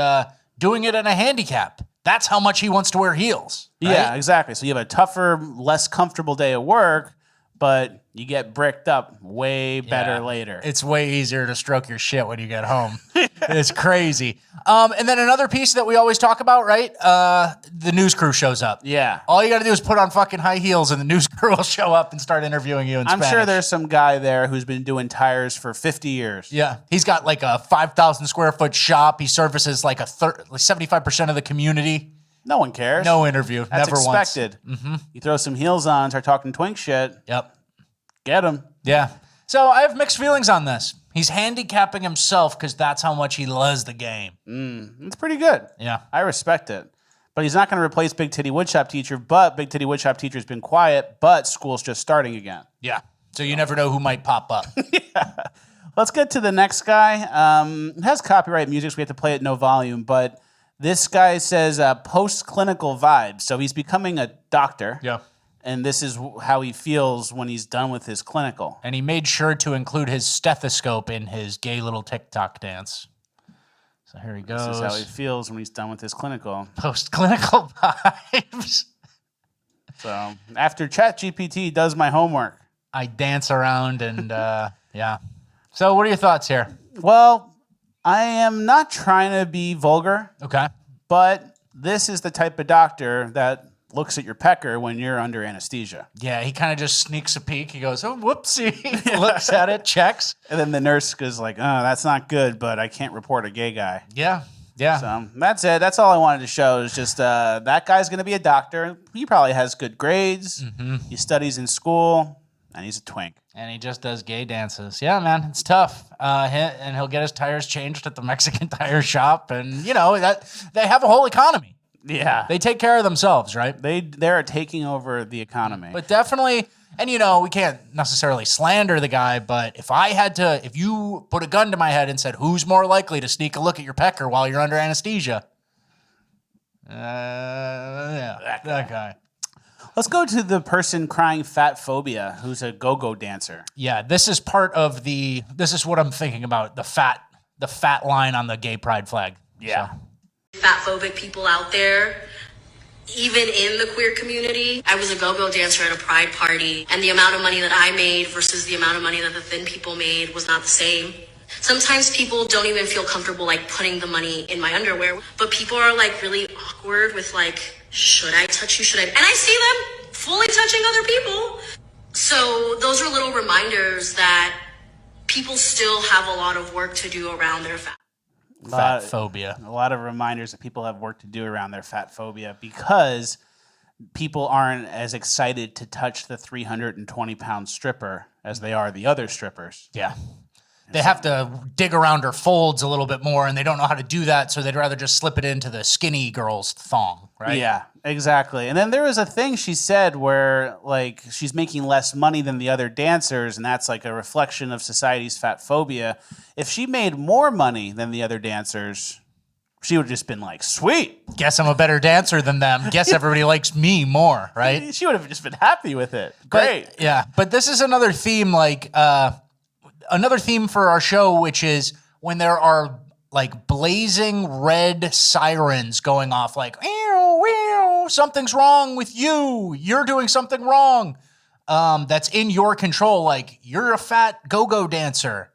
doing it in a handicap. That's how much he wants to wear heels. Right? Yeah, exactly. So you have a tougher, less comfortable day at work, but you get bricked up way better later. It's way easier to stroke your shit when you get home. It's crazy. And then another piece that we always talk about, right? The news crew shows up. Yeah. All you got to do is put on fucking high heels and the news crew will show up and start interviewing you in Spanish. I'm sure there's some guy there who's been doing tires for 50 years. Yeah. He's got like a 5,000 square foot shop. He services like 75% of the community. No one cares. No interview. That's Never expected. once. You throw some heels on, start talking twink shit. Yep. Get him. Yeah. So I have mixed feelings on this. He's handicapping himself because that's how much he loves the game. It's pretty good. Yeah. I respect it. But he's not going to replace Big Titty Woodshop Teacher, but Big Titty Woodshop Teacher's been quiet, but school's just starting again. Yeah. So you never know who might pop up. Let's get to the next guy. It has copyright music, so we have to play it no volume, but this guy says post-clinical vibes. So he's becoming a doctor. Yeah. And this is how he feels when he's done with his clinical. And he made sure to include his stethoscope in his gay little TikTok dance. So here he goes. This is how he feels when he's done with his clinical. Post-clinical vibes. So after ChatGPT does my homework, I dance around and yeah. So what are your thoughts here? Well, I am not trying to be vulgar. Okay. But this is the type of doctor that looks at your pecker when you're under anesthesia. Yeah, he kind of just sneaks a peek. He goes, oh, whoopsie. Looks at it, checks. And then the nurse goes like, oh, that's not good, but I can't report a gay guy. Yeah, yeah. So that's it. That's all I wanted to show is just that guy's going to be a doctor. He probably has good grades. He studies in school, and he's a twink. And he just does gay dances. Yeah, man, it's tough. And he'll get his tires changed at the Mexican tire shop. And, you know, that they have a whole economy. Yeah. They take care of themselves, right? They're taking over the economy. But definitely, and you know, we can't necessarily slander the guy, but if you put a gun to my head and said, who's more likely to sneak a look at your pecker while you're under anesthesia? Yeah, that guy. Let's go to the person crying Fatphobia, who's a go-go dancer. Yeah, this is part of this is what I'm thinking about, the fat line on the gay pride flag. Yeah. So. Fatphobic people out there, even in the queer community. I was a go-go dancer at a pride party, and the amount of money that I made versus the amount of money that the thin people made was not the same. Sometimes people don't even feel comfortable like putting the money in my underwear, but people are like really awkward with like, should I touch you? Should I? And I see them fully touching other people. So those are little reminders that people still have a lot of work to do around their Fatphobia. A lot of reminders that people have work to do around their fatphobia because people aren't as excited to touch the 320-pound stripper as they are the other strippers. Yeah. They have to dig around her folds a little bit more, and they don't know how to do that, so they'd rather just slip it into the skinny girl's thong, right? Yeah, exactly. And then there was a thing she said where, like, she's making less money than the other dancers, and that's like a reflection of society's fatphobia. If she made more money than the other dancers, she would have just been like, sweet. Guess I'm a better dancer than them. Guess everybody likes me more, right? She would have just been happy with it. Great. But, yeah, but this is another theme, like, another theme for our show, which is when there are like blazing red sirens going off, like, ew, ew, something's wrong with you. You're doing something wrong. That's in your control. Like, you're a fat go-go dancer.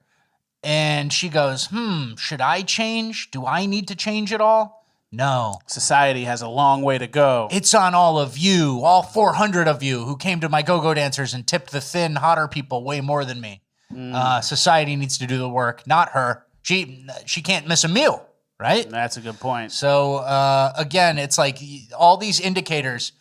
And she goes, should I change? Do I need to change at all? No. Society has a long way to go. It's on all of you, all 400 of you who came to my go-go dancers and tipped the thin, hotter people way more than me. Society needs to do the work, not her. She can't miss a meal, right? That's a good point. So again, it's like all these indicators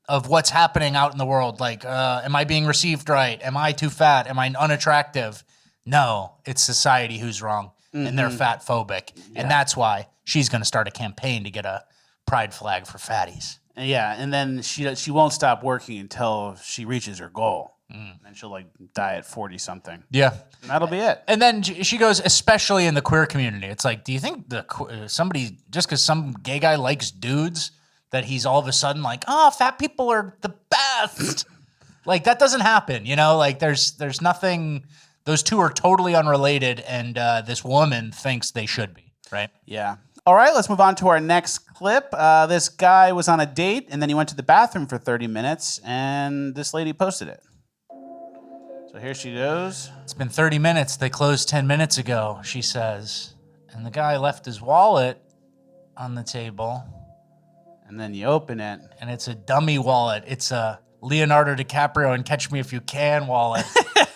of what's happening out in the world. Like, am I being received right? Am I too fat? Am I unattractive? No, it's society who's wrong, and they're fat phobic, and that's why she's going to start a campaign to get a pride flag for fatties. Yeah, and then she won't stop working until she reaches her goal. And then she'll like die at 40-something. Yeah. And that'll be it. And then she goes, especially in the queer community. It's like, do you think somebody, just because some gay guy likes dudes, that he's all of a sudden like, oh, fat people are the best? Like, that doesn't happen, you know? Like, there's nothing, those two are totally unrelated, and this woman thinks they should be, right? Yeah. All right, let's move on to our next clip. This guy was on a date, and then he went to the bathroom for 30 minutes, and this lady posted it. So here she goes. It's been 30 minutes. They closed 10 minutes ago, she says. And the guy left his wallet on the table. And then you open it. And it's a dummy wallet. It's a Leonardo DiCaprio and Catch Me If You Can wallet.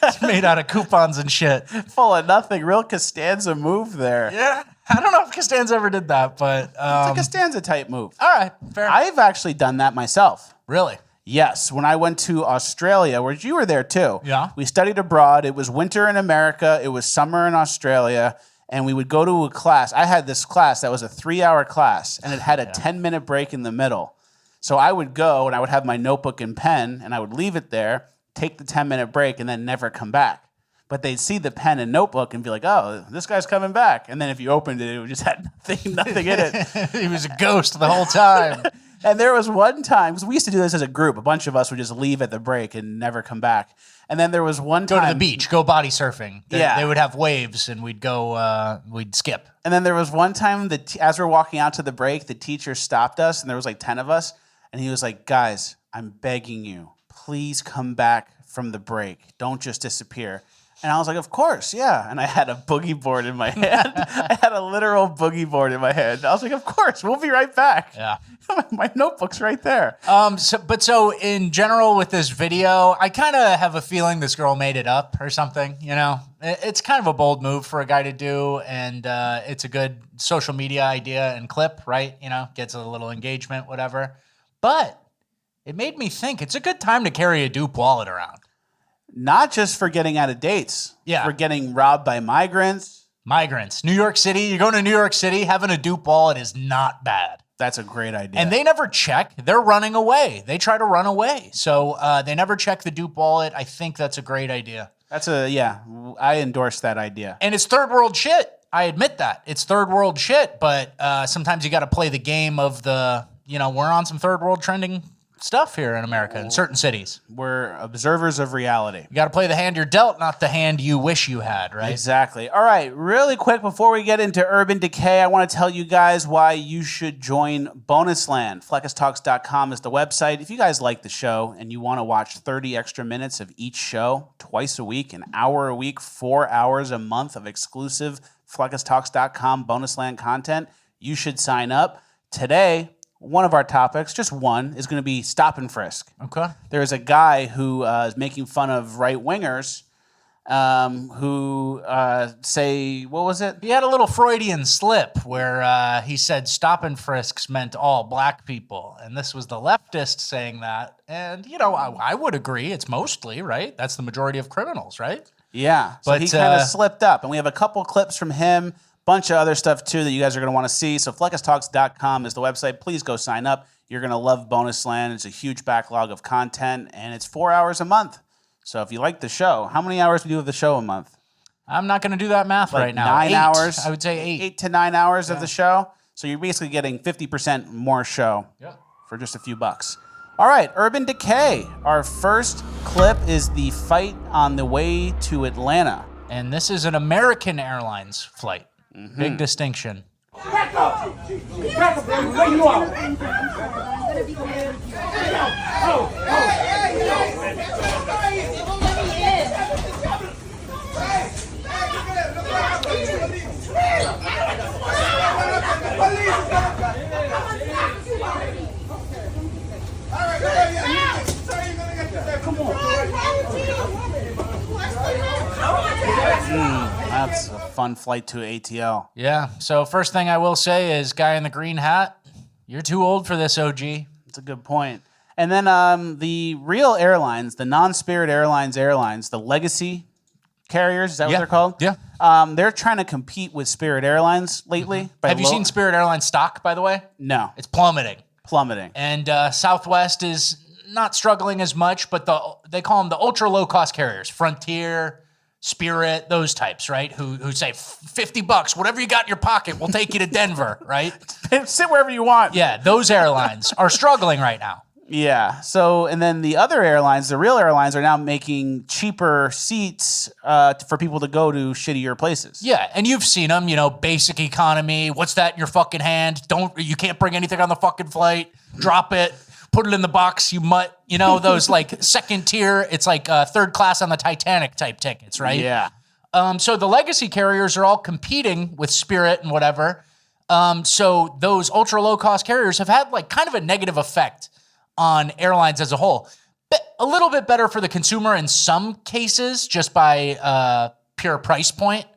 It's made out of coupons and shit. Full of nothing. Real Costanza move there. Yeah. I don't know if Costanza ever did that, but... it's a Costanza type move. All right, fair. I've actually done that myself. Really? Yes. When I went to Australia, where you were there too. Yeah. We studied abroad. It was winter in America. It was summer in Australia. And we would go to a class. I had this class that was a 3-hour class, and it had a 10-minute break in the middle. So I would go, and I would have my notebook and pen, and I would leave it there, take the 10-minute break, and then never come back. But they'd see the pen and notebook and be like, oh, this guy's coming back. And then if you opened it, it just had nothing in it. He was a ghost the whole time. And there was one time, because we used to do this as a group. A bunch of us would just leave at the break and never come back. And then there was one time. Go to the beach, go body surfing. They would have waves and we'd go, we'd skip. And then there was one time that as we're walking out to the break, the teacher stopped us and there was like 10 of us. And he was like, guys, I'm begging you, please come back from the break. Don't just disappear. And I was like, of course, yeah. And I had a boogie board in my hand. I had a literal boogie board in my hand. I was like, of course, we'll be right back. Yeah. My notebook's right there. So in general with this video, I kind of have a feeling this girl made it up or something, you know? It's kind of a bold move for a guy to do, and it's a good social media idea and clip, right? You know, gets a little engagement, whatever. But it made me think it's a good time to carry a dupe wallet around. Not just for getting out of dates. Yeah. For getting robbed by migrants. Migrants. New York City. You're going to New York City, having a dupe wallet is not bad. That's a great idea. And they never check. They're running away. They try to run away. So they never check the dupe wallet. I think that's a great idea. I endorse that idea. And it's third world shit. I admit that. It's third world shit, but sometimes you got to play the game of we're on some third world trending stuff here in America in certain cities. We're observers of reality. You got to play the hand you're dealt, not the hand you wish you had, right? Exactly. All right, really quick before we get into Urban Decay, I want to tell you guys why you should join Bonus Land. FleckisTalks.com is the website. If you guys like the show and you want to watch 30 extra minutes of each show twice a week, an hour a week, 4 hours a month of exclusive FleckisTalks.com Bonus Land content, you should sign up. Today, one of our topics, just one, is going to be stop and frisk. Okay. There's a guy who is making fun of right-wingers who say, what was it? He had a little Freudian slip where he said stop and frisks meant all black people. And this was the leftist saying that. And, I would agree. It's mostly, right? That's the majority of criminals, right? Yeah. So he kind of slipped up. And we have a couple clips from him. Bunch of other stuff, too, that you guys are going to want to see. So FleckisTalks.com is the website. Please go sign up. You're going to love Bonus Land. It's a huge backlog of content, and it's 4 hours a month. So if you like the show, how many hours do you do of the show a month? I'm not going to do that math right now. 9 hours? I would say 8. 8 to 9 hours of the show. So you're basically getting 50% more show for just a few bucks. All right, Urban Decay. Our first clip is the fight on the way to Atlanta. And this is an American Airlines flight. Mm-hmm. Big distinction. Back up! Back up, baby. Where you are? Come on. That's a fun flight to ATL. Yeah. So first thing I will say is, guy in the green hat, you're too old for this, OG. That's a good point. And then the real airlines, the non-Spirit Airlines, the legacy carriers, is that what they're called? Yeah. They're trying to compete with Spirit Airlines lately. Mm-hmm. Have you seen Spirit Airlines stock, by the way? No. It's plummeting. And Southwest is not struggling as much, but they call them the ultra low-cost carriers. Frontier, Spirit, those types, right? Who say $50, whatever you got in your pocket, we'll take you to Denver, right? Sit wherever you want. Yeah, those airlines are struggling right now. Yeah. So, and then the other airlines, the real airlines, are now making cheaper seats for people to go to shittier places. Yeah, and you've seen them, basic economy. What's that in your fucking hand? You can't bring anything on the fucking flight. Drop it. put it in the box, you mutt. You know, those like second tier, it's like third class on the Titanic type tickets, right? Yeah. So the legacy carriers are all competing with Spirit and whatever. So those ultra low cost carriers have had like kind of a negative effect on airlines as a whole. A little bit better for the consumer in some cases, just by pure price point.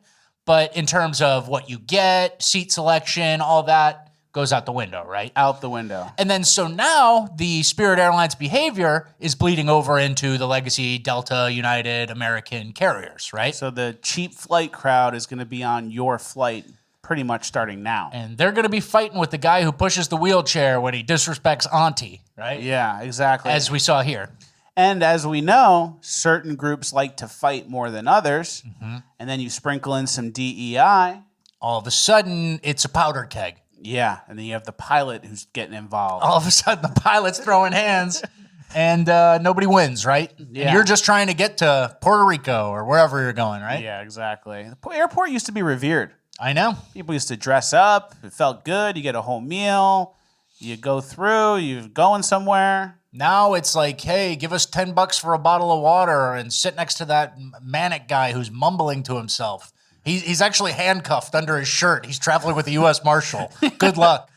But in terms of what you get, seat selection, all that goes out the window, right? Out the window. And then so now the Spirit Airlines behavior is bleeding over into the legacy Delta, United, American carriers, right? So the cheap flight crowd is going to be on your flight pretty much starting now. And they're going to be fighting with the guy who pushes the wheelchair when he disrespects Auntie, right? Yeah, exactly. As we saw here. And as we know, certain groups like to fight more than others. Mm-hmm. And then you sprinkle in some DEI. All of a sudden, it's a powder keg. Yeah, and then you have the pilot who's getting involved. All of a sudden, the pilot's throwing hands, and nobody wins, right? Yeah. And you're just trying to get to Puerto Rico or wherever you're going, right? Yeah, exactly. The airport used to be revered. I know. People used to dress up. It felt good. You get a whole meal. You go through. You're going somewhere. Now it's like, hey, give us $10 for a bottle of water and sit next to that manic guy who's mumbling to himself. He's actually handcuffed under his shirt. He's traveling with the U.S. Marshal. Good luck.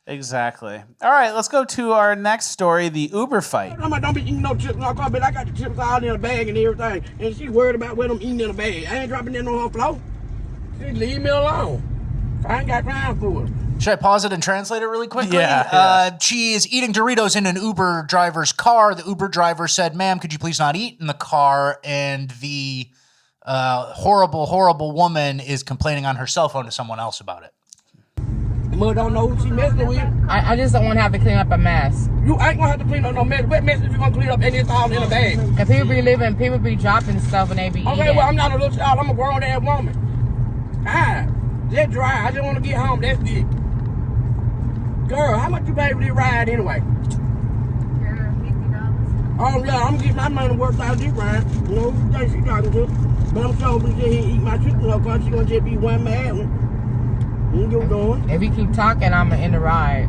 Exactly. All right, let's go to our next story, the Uber fight. Don't be eating no chips in my car, but I got the chips all in a bag and everything. And she's worried about what I'm eating in a bag. I ain't dropping them on her floor. She leave me alone. I ain't got time for it. Should I pause it and translate it really quickly? Yeah. She is eating Doritos in an Uber driver's car. The Uber driver said, ma'am, could you please not eat in the car? And the horrible, horrible woman is complaining on her cell phone to someone else about it. Mother don't know who she messing with. I just don't want to have to clean up a mess. You ain't gonna have to clean up no mess. What mess if you gonna clean up and it's all in a bag? And people be dropping stuff and they be okay, eating. well, I'm not a little child. I'm a grown ass woman. Just dry. I just want to get home. That's it. Girl, how much you pay for this ride anyway? $50. Oh, yeah, I'm getting my money worth out of this ride. You know who think she talking to? But I'm sure we just eat my chicken in her car. She gonna just be one mad one. You get what doing. If you keep talking, I'm gonna end the ride.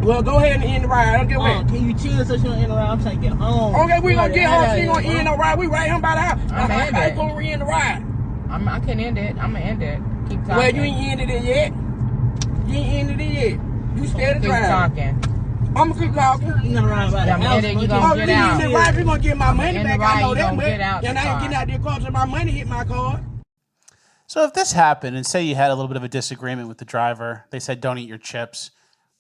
Well, go ahead and end the ride. I don't get what. Can you chill so she don't end the ride? I'm trying to get home. Okay, we gonna get home. She ain't gonna end the ride. We right here by the house. I'm gonna end it. gonna re-end the ride. I can't end it. I'm gonna end it. Keep talking. Well, you ain't ended it yet. You ain't ended it yet. You scared to drive. Keep talking. I'm gonna keep talking. You gonna ride by the house. You gonna get out. You right, we gonna get my money back. I know that much. Get out and I ain't getting out there car till my money hit my card. So if this happened, and say you had a little bit of a disagreement with the driver, they said don't eat your chips,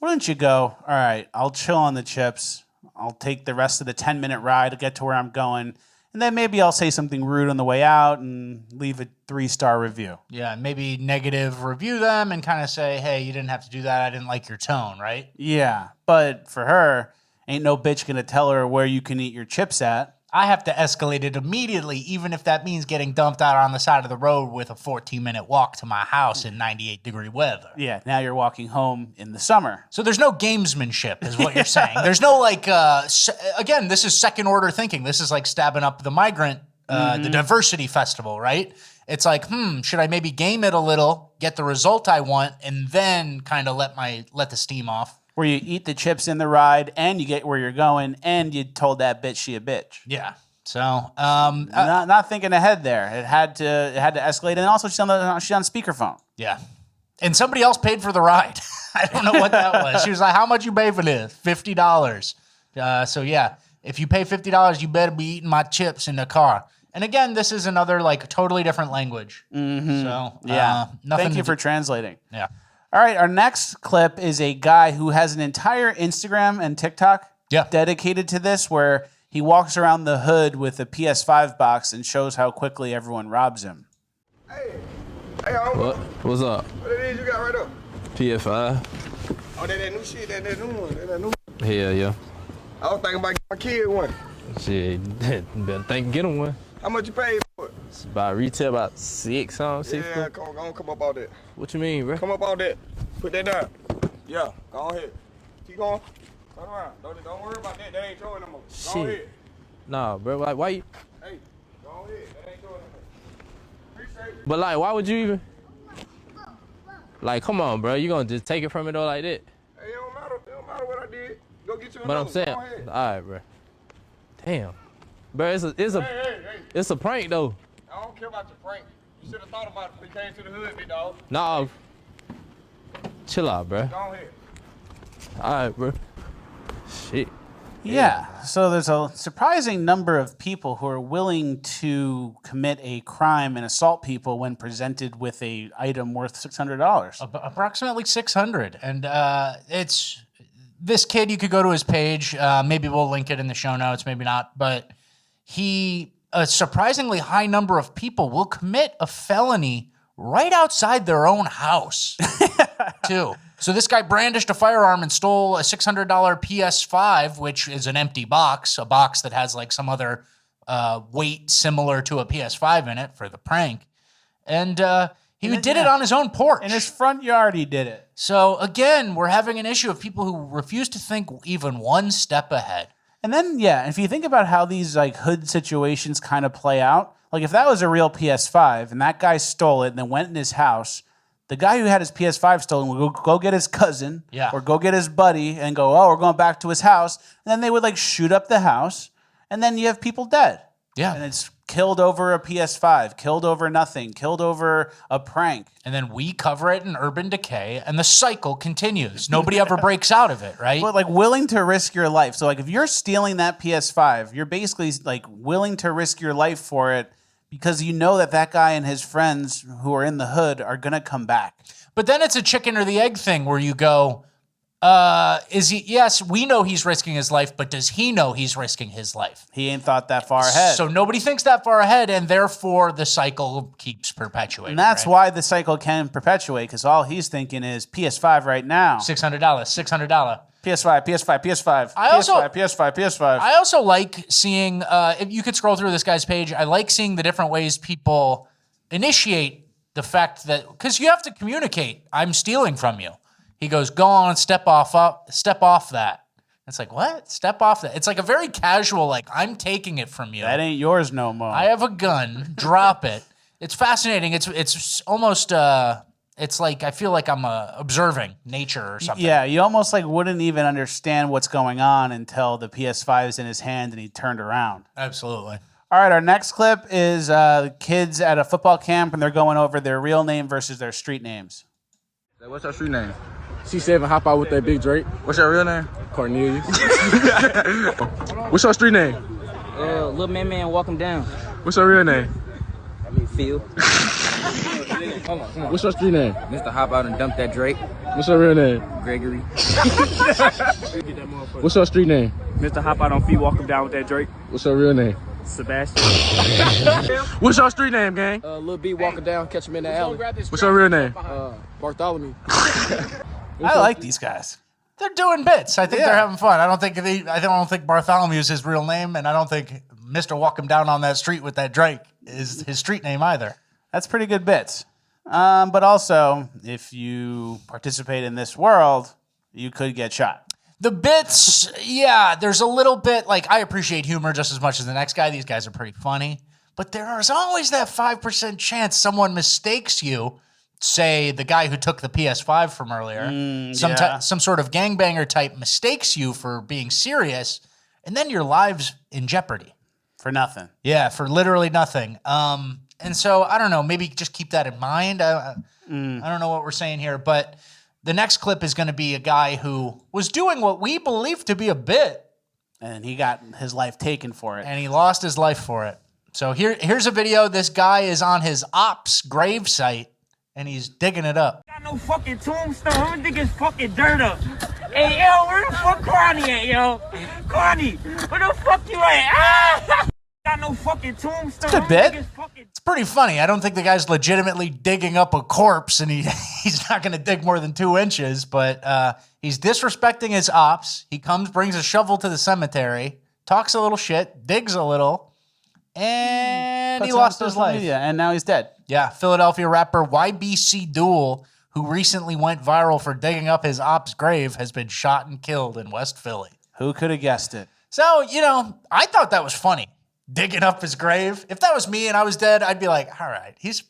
wouldn't you go, all right, I'll chill on the chips, I'll take the rest of the 10-minute ride to get to where I'm going, and then maybe I'll say something rude on the way out and leave a 3-star review. Yeah, maybe negative review them and kind of say, hey, you didn't have to do that. I didn't like your tone, right? Yeah, but for her, ain't no bitch gonna tell her where you can eat your chips at. I have to escalate it immediately, even if that means getting dumped out on the side of the road with a 14-minute walk to my house in 98-degree weather. Yeah, now you're walking home in the summer. So there's no gamesmanship, is what you're saying. There's no, like, again, this is second-order thinking. This is like stabbing up the migrant, the diversity festival, right? It's like, should I maybe game it a little, get the result I want, and then kind of let the steam off? Where you eat the chips in the ride, and you get where you're going, and you told that bitch she a bitch. Yeah. So, not thinking ahead there. It had to escalate, and also she's on speakerphone. Yeah. And somebody else paid for the ride. I don't know what that was. She was like, "How much you pay for this? $50." So yeah, if you pay $50, you better be eating my chips in the car. And again, this is another like totally different language. Mm-hmm. So yeah, nothing. Thank you for translating. Yeah. All right, our next clip is a guy who has an entire Instagram and TikTok dedicated to this, where he walks around the hood with a PS5 box and shows how quickly everyone robs him. Hey, What's up? What it is you got right up? PS5. Oh, that new shit, that new one, that new. Hell yeah. I was thinking about getting my kid one. Shit, better think get him one. How much you paid for it? It's about retail about $6 something. Yeah, come up all that. What you mean, bro? Come up all that. Put that down. Yeah, go ahead. Keep going. Turn around. Don't worry about that. That ain't showing no more. Go ahead. Nah, bro. Like, why you? Hey, go ahead. That ain't showing no more. Appreciate it. But like, why would you even? Like, come on, bro. You gonna just take it from me though like that? Hey, it don't matter what I did. Go get to But I'm another. saying, Go all ahead. right, bro. Damn, bro, it's a prank though. I don't care about your prank. You should have thought about it before you came to the hood, big dog. Nah, chill out, bro. Go ahead. All right, bro. Shit. Yeah. So there's a surprising number of people who are willing to commit a crime and assault people when presented with a item worth $600. Approximately 600. And it's this kid, you could go to his page. Maybe we'll link it in the show notes, maybe not. But a surprisingly high number of people will commit a felony right outside their own house, too. So this guy brandished a firearm and stole a $600 PS5, which is an empty box, a box that has like some other weight similar to a PS5 in it for the prank. And he did it on his own porch. In his front yard, he did it. So again, we're having an issue of people who refuse to think even one step ahead. And then, yeah, if you think about how these like hood situations kind of play out, like if that was a real PS5 and that guy stole it and then went in his house, the guy who had his PS5 stolen would go get his cousin or go get his buddy and go, oh, we're going back to his house. And then they would like shoot up the house and then you have people dead. Yeah. And it's killed over a PS5, killed over nothing, killed over a prank. And then we cover it in Urban Decay and the cycle continues. Nobody ever breaks out of it, right? But like willing to risk your life. So like if you're stealing that PS5, you're basically like willing to risk your life for it because you know that guy and his friends who are in the hood are going to come back. But then it's a chicken or the egg thing where you go, yes, we know he's risking his life, but does he know he's risking his life? He ain't thought that far ahead. So nobody thinks that far ahead, and therefore the cycle keeps perpetuating. And that's why the cycle can perpetuate, because all he's thinking is PS5 right now. $600. PS5. PS5. I also like seeing, if you could scroll through this guy's page, I like seeing the different ways people initiate the fact that, because you have to communicate, I'm stealing from you. He goes, go on, step off that. It's like, what? Step off that. It's like a very casual, like, I'm taking it from you. That ain't yours no more. I have a gun. Drop it. It's fascinating. It's almost, it's like, I feel like I'm observing nature or something. Yeah, you almost like wouldn't even understand what's going on until the PS5 is in his hand and he turned around. Absolutely. All right, our next clip is kids at a football camp and they're going over their real name versus their street names. What's your street name? C7 hop out with that big Drake. What's your real name? Cornelius. What's your street name? Little man walk him down. What's your real name? Phil. What's your street name? Mr. Hop out and dump that Drake. What's your real name? Gregory. What's your street name? Mr. Hop out on feet, walk him down with that Drake. What's your real name? Sebastian. What's your street name, gang? Lil B walking down, catch him in the alley. What's your real name? Bartholomew. I like these guys. They're doing bits. I think they're having fun. I don't think Bartholomew is his real name, and I don't think Mr. Walk him down on that street with that Drake is his street name either. That's pretty good bits. But also, if you participate in this world, you could get shot. The bits, yeah, there's a little bit, like, I appreciate humor just as much as the next guy. These guys are pretty funny. But there is always that 5% chance someone mistakes you, say the guy who took the PS5 from earlier, some sort of gangbanger type mistakes you for being serious, and then your life's in jeopardy. For nothing. Yeah, for literally nothing. And so, I don't know, maybe just keep that in mind. I don't know what we're saying here, but the next clip is going to be a guy who was doing what we believe to be a bit. And he got his life taken for it. And he lost his life for it. So here's a video. This guy is on his ops grave site, and he's digging it up. Got no fucking tombstone. I'm gonna dig his fucking dirt up. Hey, yo, where the fuck Carney at, yo? Carney, where the fuck you at? Ah! Got no fucking tombstone. It's a bit. It's pretty funny. I don't think the guy's legitimately digging up a corpse, and he's not going to dig more than 2 inches, but he's disrespecting his ops. He comes, brings a shovel to the cemetery, talks a little shit, digs a little, and he lost his life. Media, and now he's dead. Yeah, Philadelphia rapper YBC Duel, who recently went viral for digging up his ops' grave, has been shot and killed in West Philly. Who could have guessed it? So, I thought that was funny. Digging up his grave. If that was me and I was dead, I'd be like, all right, he's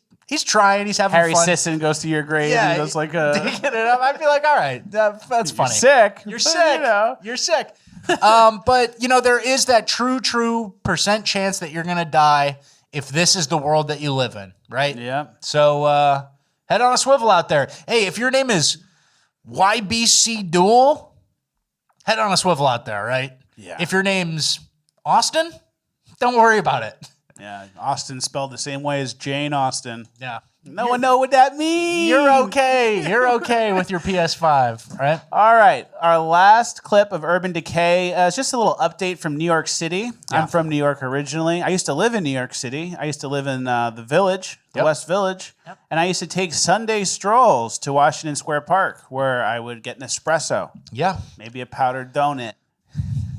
trying, he's having Harry fun. Sisson goes to your grave and goes like digging it up. I'd be like, all right, that's funny. You're sick. You're sick. You know. You're sick. But, you know, there is that true percent chance that you're going to die if this is the world that you live in, right? Yeah. So head on a swivel out there. Hey, if your name is YBC Duel, head on a swivel out there, right? Yeah. If your name's Austin, don't worry about it. Yeah, Austin spelled the same way as Jane Austen. Yeah. No one know what that means. You're okay. You're okay with your PS5, right? All right. Our last clip of Urban Decay is just a little update from New York City. Yeah. I'm from New York originally. I used to live in New York City. I used to live in the Village, the West Village. Yep. And I used to take Sunday strolls to Washington Square Park where I would get an espresso. Yeah. Maybe a powdered donut.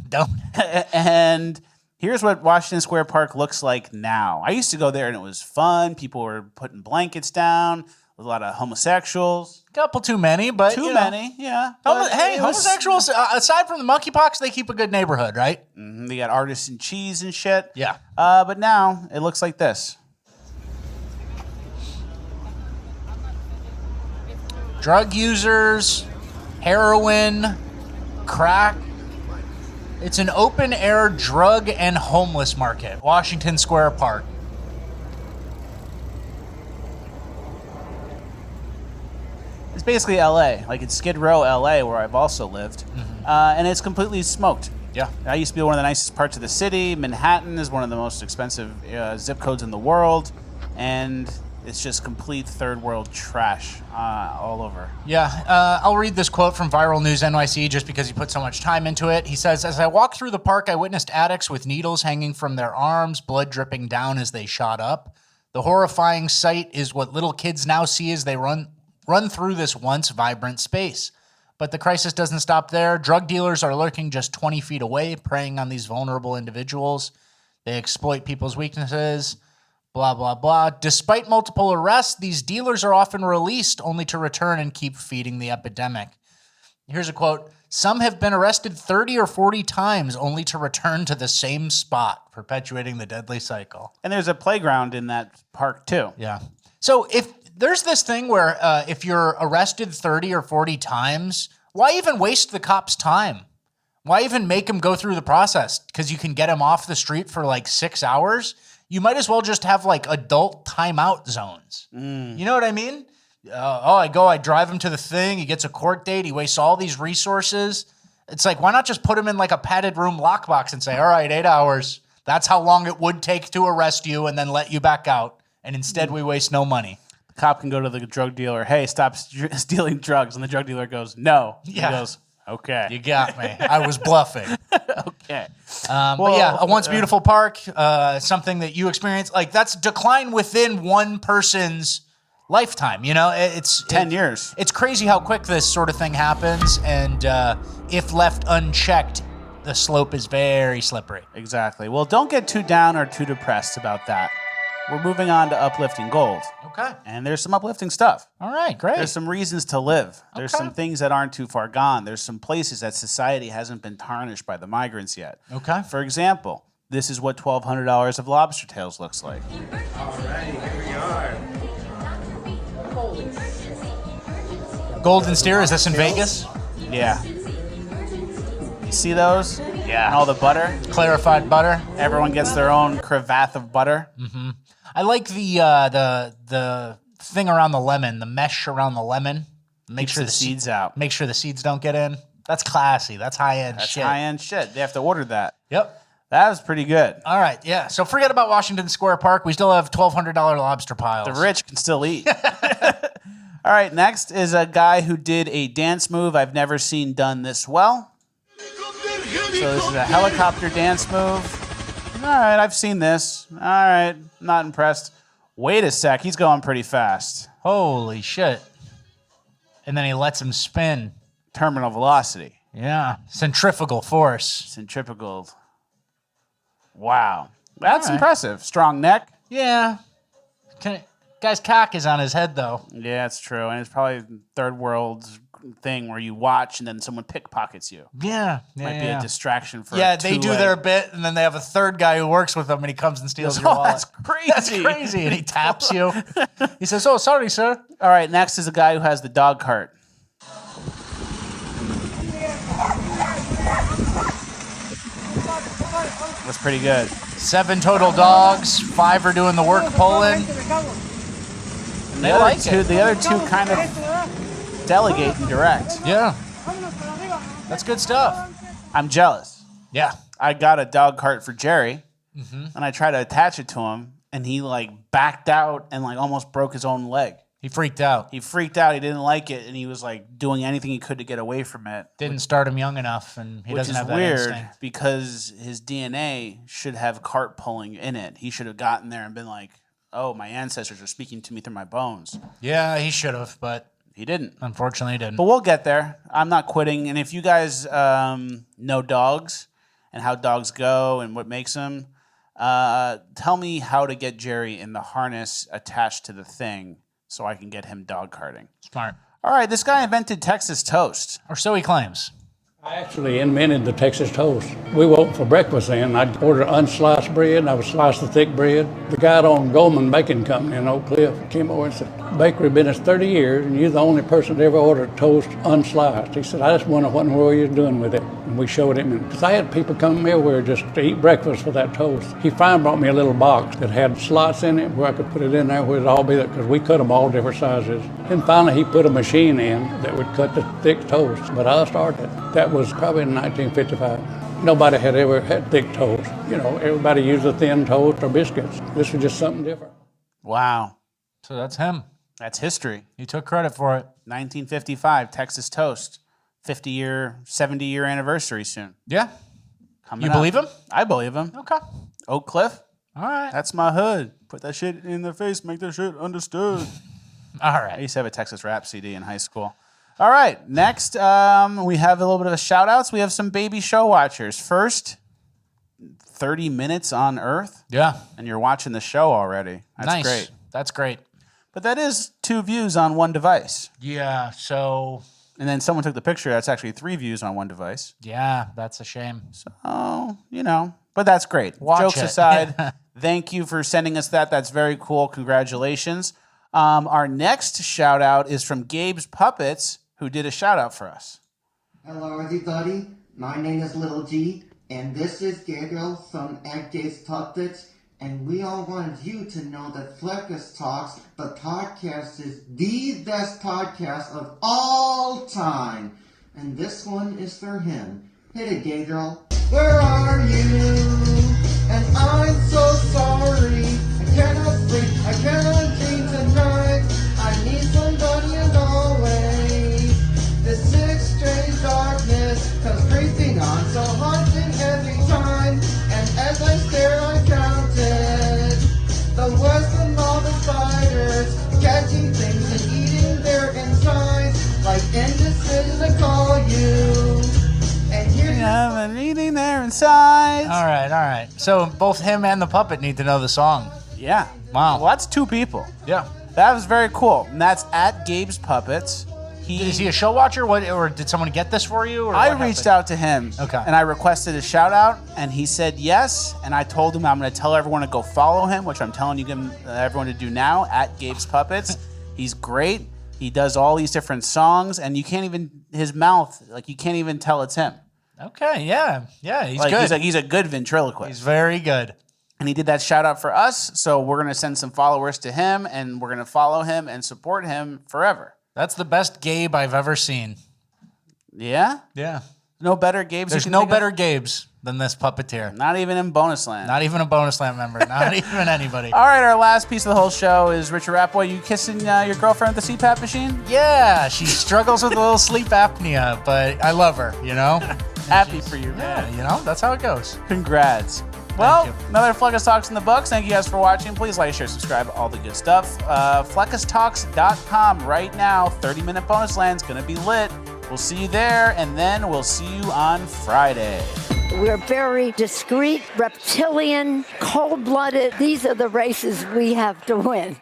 Donut. And here's what Washington Square Park looks like now. I used to go there and it was fun. People were putting blankets down. There was a lot of homosexuals. Couple too many, but Too you know. many, yeah. But Hey, it was- homosexuals, aside from the monkeypox, they keep a good neighborhood, right? They got artisan cheese and shit. Yeah. But now it looks like this. Drug users, heroin, crack. It's an open-air drug and homeless market, Washington Square Park. It's basically LA, like it's Skid Row, LA, where I've also lived. And it's completely smoked. Yeah. I used to be one of the nicest parts of the city. Manhattan is one of the most expensive zip codes in the world. And it's just complete third world trash all over. Yeah, I'll read this quote from Viral News NYC just because he put so much time into it. He says, "As I walked through the park, I witnessed addicts with needles hanging from their arms, blood dripping down as they shot up. The horrifying sight is what little kids now see as they run through this once vibrant space. But the crisis doesn't stop there. Drug dealers are lurking just 20 feet away, preying on these vulnerable individuals. They exploit people's weaknesses. Blah, blah, blah. Despite multiple arrests, these dealers are often released only to return and keep feeding the epidemic." Here's a quote. "Some have been arrested 30 or 40 times only to return to the same spot, perpetuating the deadly cycle." And there's a playground in that park too. Yeah. So if there's this thing where if you're arrested 30 or 40 times, why even waste the cop's time? Why even make him go through the process? Because you can get him off the street for like 6 hours. You might as well just have like adult timeout zones. You know what I mean? I drive him to the thing. He gets a court date. He wastes all these resources. It's like, why not just put him in like a padded room lockbox and say, all right, 8 hours. That's how long it would take to arrest you and then let you back out. And instead we waste no money. The cop can go to the drug dealer, "Hey, stop stealing drugs." And the drug dealer goes, "No." Yeah. He goes, "Okay. You got me. I was bluffing." Okay. But yeah, a once beautiful park, something that you experience, like that's decline within one person's lifetime. You know, it's 10 years. It's crazy how quick this sort of thing happens. And if left unchecked, the slope is very slippery. Exactly. Well, don't get too down or too depressed about that. We're moving on to uplifting gold. Okay. And there's some uplifting stuff. All right, great. There's some reasons to live. There's Okay. some things that aren't too far gone. There's some places that society hasn't been tarnished by the migrants yet. Okay. For example, this is what $1,200 of lobster tails looks like. All right, here we are. Golden Steer, is this in Vegas? Yeah. You see those? Yeah. And all the butter? Clarified butter. Everyone gets their own cravat of butter. Mm-hmm. I like the thing around the lemon, the mesh around the lemon. Make sure the seeds out. Make sure the seeds don't get in. That's classy. That's high-end That's shit. high-end shit. They have to order that. Yep. That was pretty good. All right, yeah. So forget about Washington Square Park. We still have $1,200 lobster piles. The rich can still eat. All right, next is a guy who did a dance move I've never seen done this well. So this is a helicopter dance move. All right, I've seen this. All right, not impressed. Wait a sec, he's going pretty fast. Holy shit. And then he lets him spin. Terminal velocity. Yeah, centrifugal force. Centrifugal. Wow. That's All right. impressive. Strong neck. Yeah. Guy's cock is on his head, though. Yeah, it's true. And it's probably third world thing where you watch and then someone pickpockets you. Yeah. Might be a distraction for Yeah, they do their bit, and then they have a third guy who works with them, and he comes and steals your wallet. That's crazy. That's crazy. And he taps you. He says, "Oh, sorry, sir." All right, next is a guy who has the dog cart. That's pretty good. 7 total dogs. 5 are doing the work pulling. They like it. The other 2 kind of delegate and direct. Yeah. That's good stuff. I'm jealous. Yeah. I got a dog cart for Jerry, and I tried to attach it to him, and he like backed out and like almost broke his own leg. He freaked out. He didn't like it, and he was like doing anything he could to get away from it. Didn't start him young enough, and he doesn't have that weird instinct. because his DNA should have cart pulling in it. He should have gotten there and been like, "Oh, my ancestors are speaking to me through my bones." Yeah, he should have, but he didn't. Unfortunately, he didn't. But we'll get there. I'm not quitting. And if you guys know dogs and how dogs go and what makes them, tell me how to get Jerry in the harness attached to the thing so I can get him dog carting. Smart. All right, this guy invented Texas toast. Or so he claims. I actually invented the Texas toast. We woke for breakfast then. I'd order unsliced bread, and I would slice the thick bread. The guy on Goldman Baking Company in Oak Cliff came over and said, "Bakery business 30 years, and you're the only person that ever ordered toast unsliced." He said, "I just wonder what in the world you're doing with it." And we showed him, because I had people come everywhere just to eat breakfast for that toast. He finally brought me a little box that had slots in it where I could put it in there where it'd all be there, because we cut them all different sizes. And finally he put a machine in that would cut the thick toast, but I started. That was probably in 1955. Nobody had ever had thick toast. You know, everybody used a thin toast or biscuits. This was just something different. Wow. So that's him. That's history. He took credit for it. 1955, Texas toast. 50-year, 70-year anniversary soon. Yeah. Coming You up. believe him? I believe him. Okay. Oak Cliff. All right. That's my hood. Put that shit in their face, make their shit understood. All right. I used to have a Texas rap CD in high school. All right. Next, we have a little bit of a shout outs. We have some baby show watchers. First, 30 minutes on Earth. Yeah. And you're watching the show already. That's Nice. great. That's great. But that is 2 views on one device. Yeah. So. And then someone took the picture. That's actually 3 views on one device. Yeah, that's a shame. So, you know, but that's great. Watch Jokes it. aside, thank you for sending us that. That's very cool. Congratulations. Our next shout out is from Gabe's Puppets, who did a shout out for us. Hello, everybody. My name is Little G, and this is Gabriel from Gabe's Puppets. And we all wanted you to know that Fleckus Talks, the podcast, is the best podcast of all time. And this one is for him. Hit it, Gabriel. Where are you? And I'm so sorry. I cannot sleep. I cannot dream tonight. I need somebody as always. This sick, strange darkness comes creeping on, so haunting every time. And as I stare, I counted the worst of all the spiders, catching things and eating their insides, like indecision to call you. And here I'm eating there inside. All right. So both him and the puppet need to know the song. Yeah. Wow. Well, that's 2 people. Yeah. That was very cool. And that's at Gabe's Puppets. Is he a show watcher? Or did someone get this for you? Or I what reached happened? out to him. Okay. And I requested a shout out, and he said yes. And I told him I'm going to tell everyone to go follow him, which I'm telling you everyone to do now, at Gabe's Puppets. He's great. He does all these different songs, and you can't even, his mouth, like you can't even tell it's him. Okay, yeah. He's like, good. He's a good ventriloquist. He's very good. And he did that shout out for us, so we're going to send some followers to him, and we're going to follow him and support him forever. That's the best Gabe I've ever seen. Yeah? Yeah. No better Gabes? There's no better Gabes than this puppeteer. Not even in Bonus Land. Not even a Bonus Land member. Not even anybody. All right, our last piece of the whole show is Richard Rapboy. You kissing your girlfriend with the CPAP machine? Yeah, she struggles with a little sleep apnea, but I love her, you know? Happy for you, man. Yeah, you know, that's how it goes. Congrats. Well, another Fleckus Talks in the books. Thank you guys for watching. Please like, share, subscribe, all the good stuff. FleckusTalks.com right now. 30-minute bonus land's going to be lit. We'll see you there, and then we'll see you on Friday. We're very discreet, reptilian, cold-blooded. These are the races we have to win.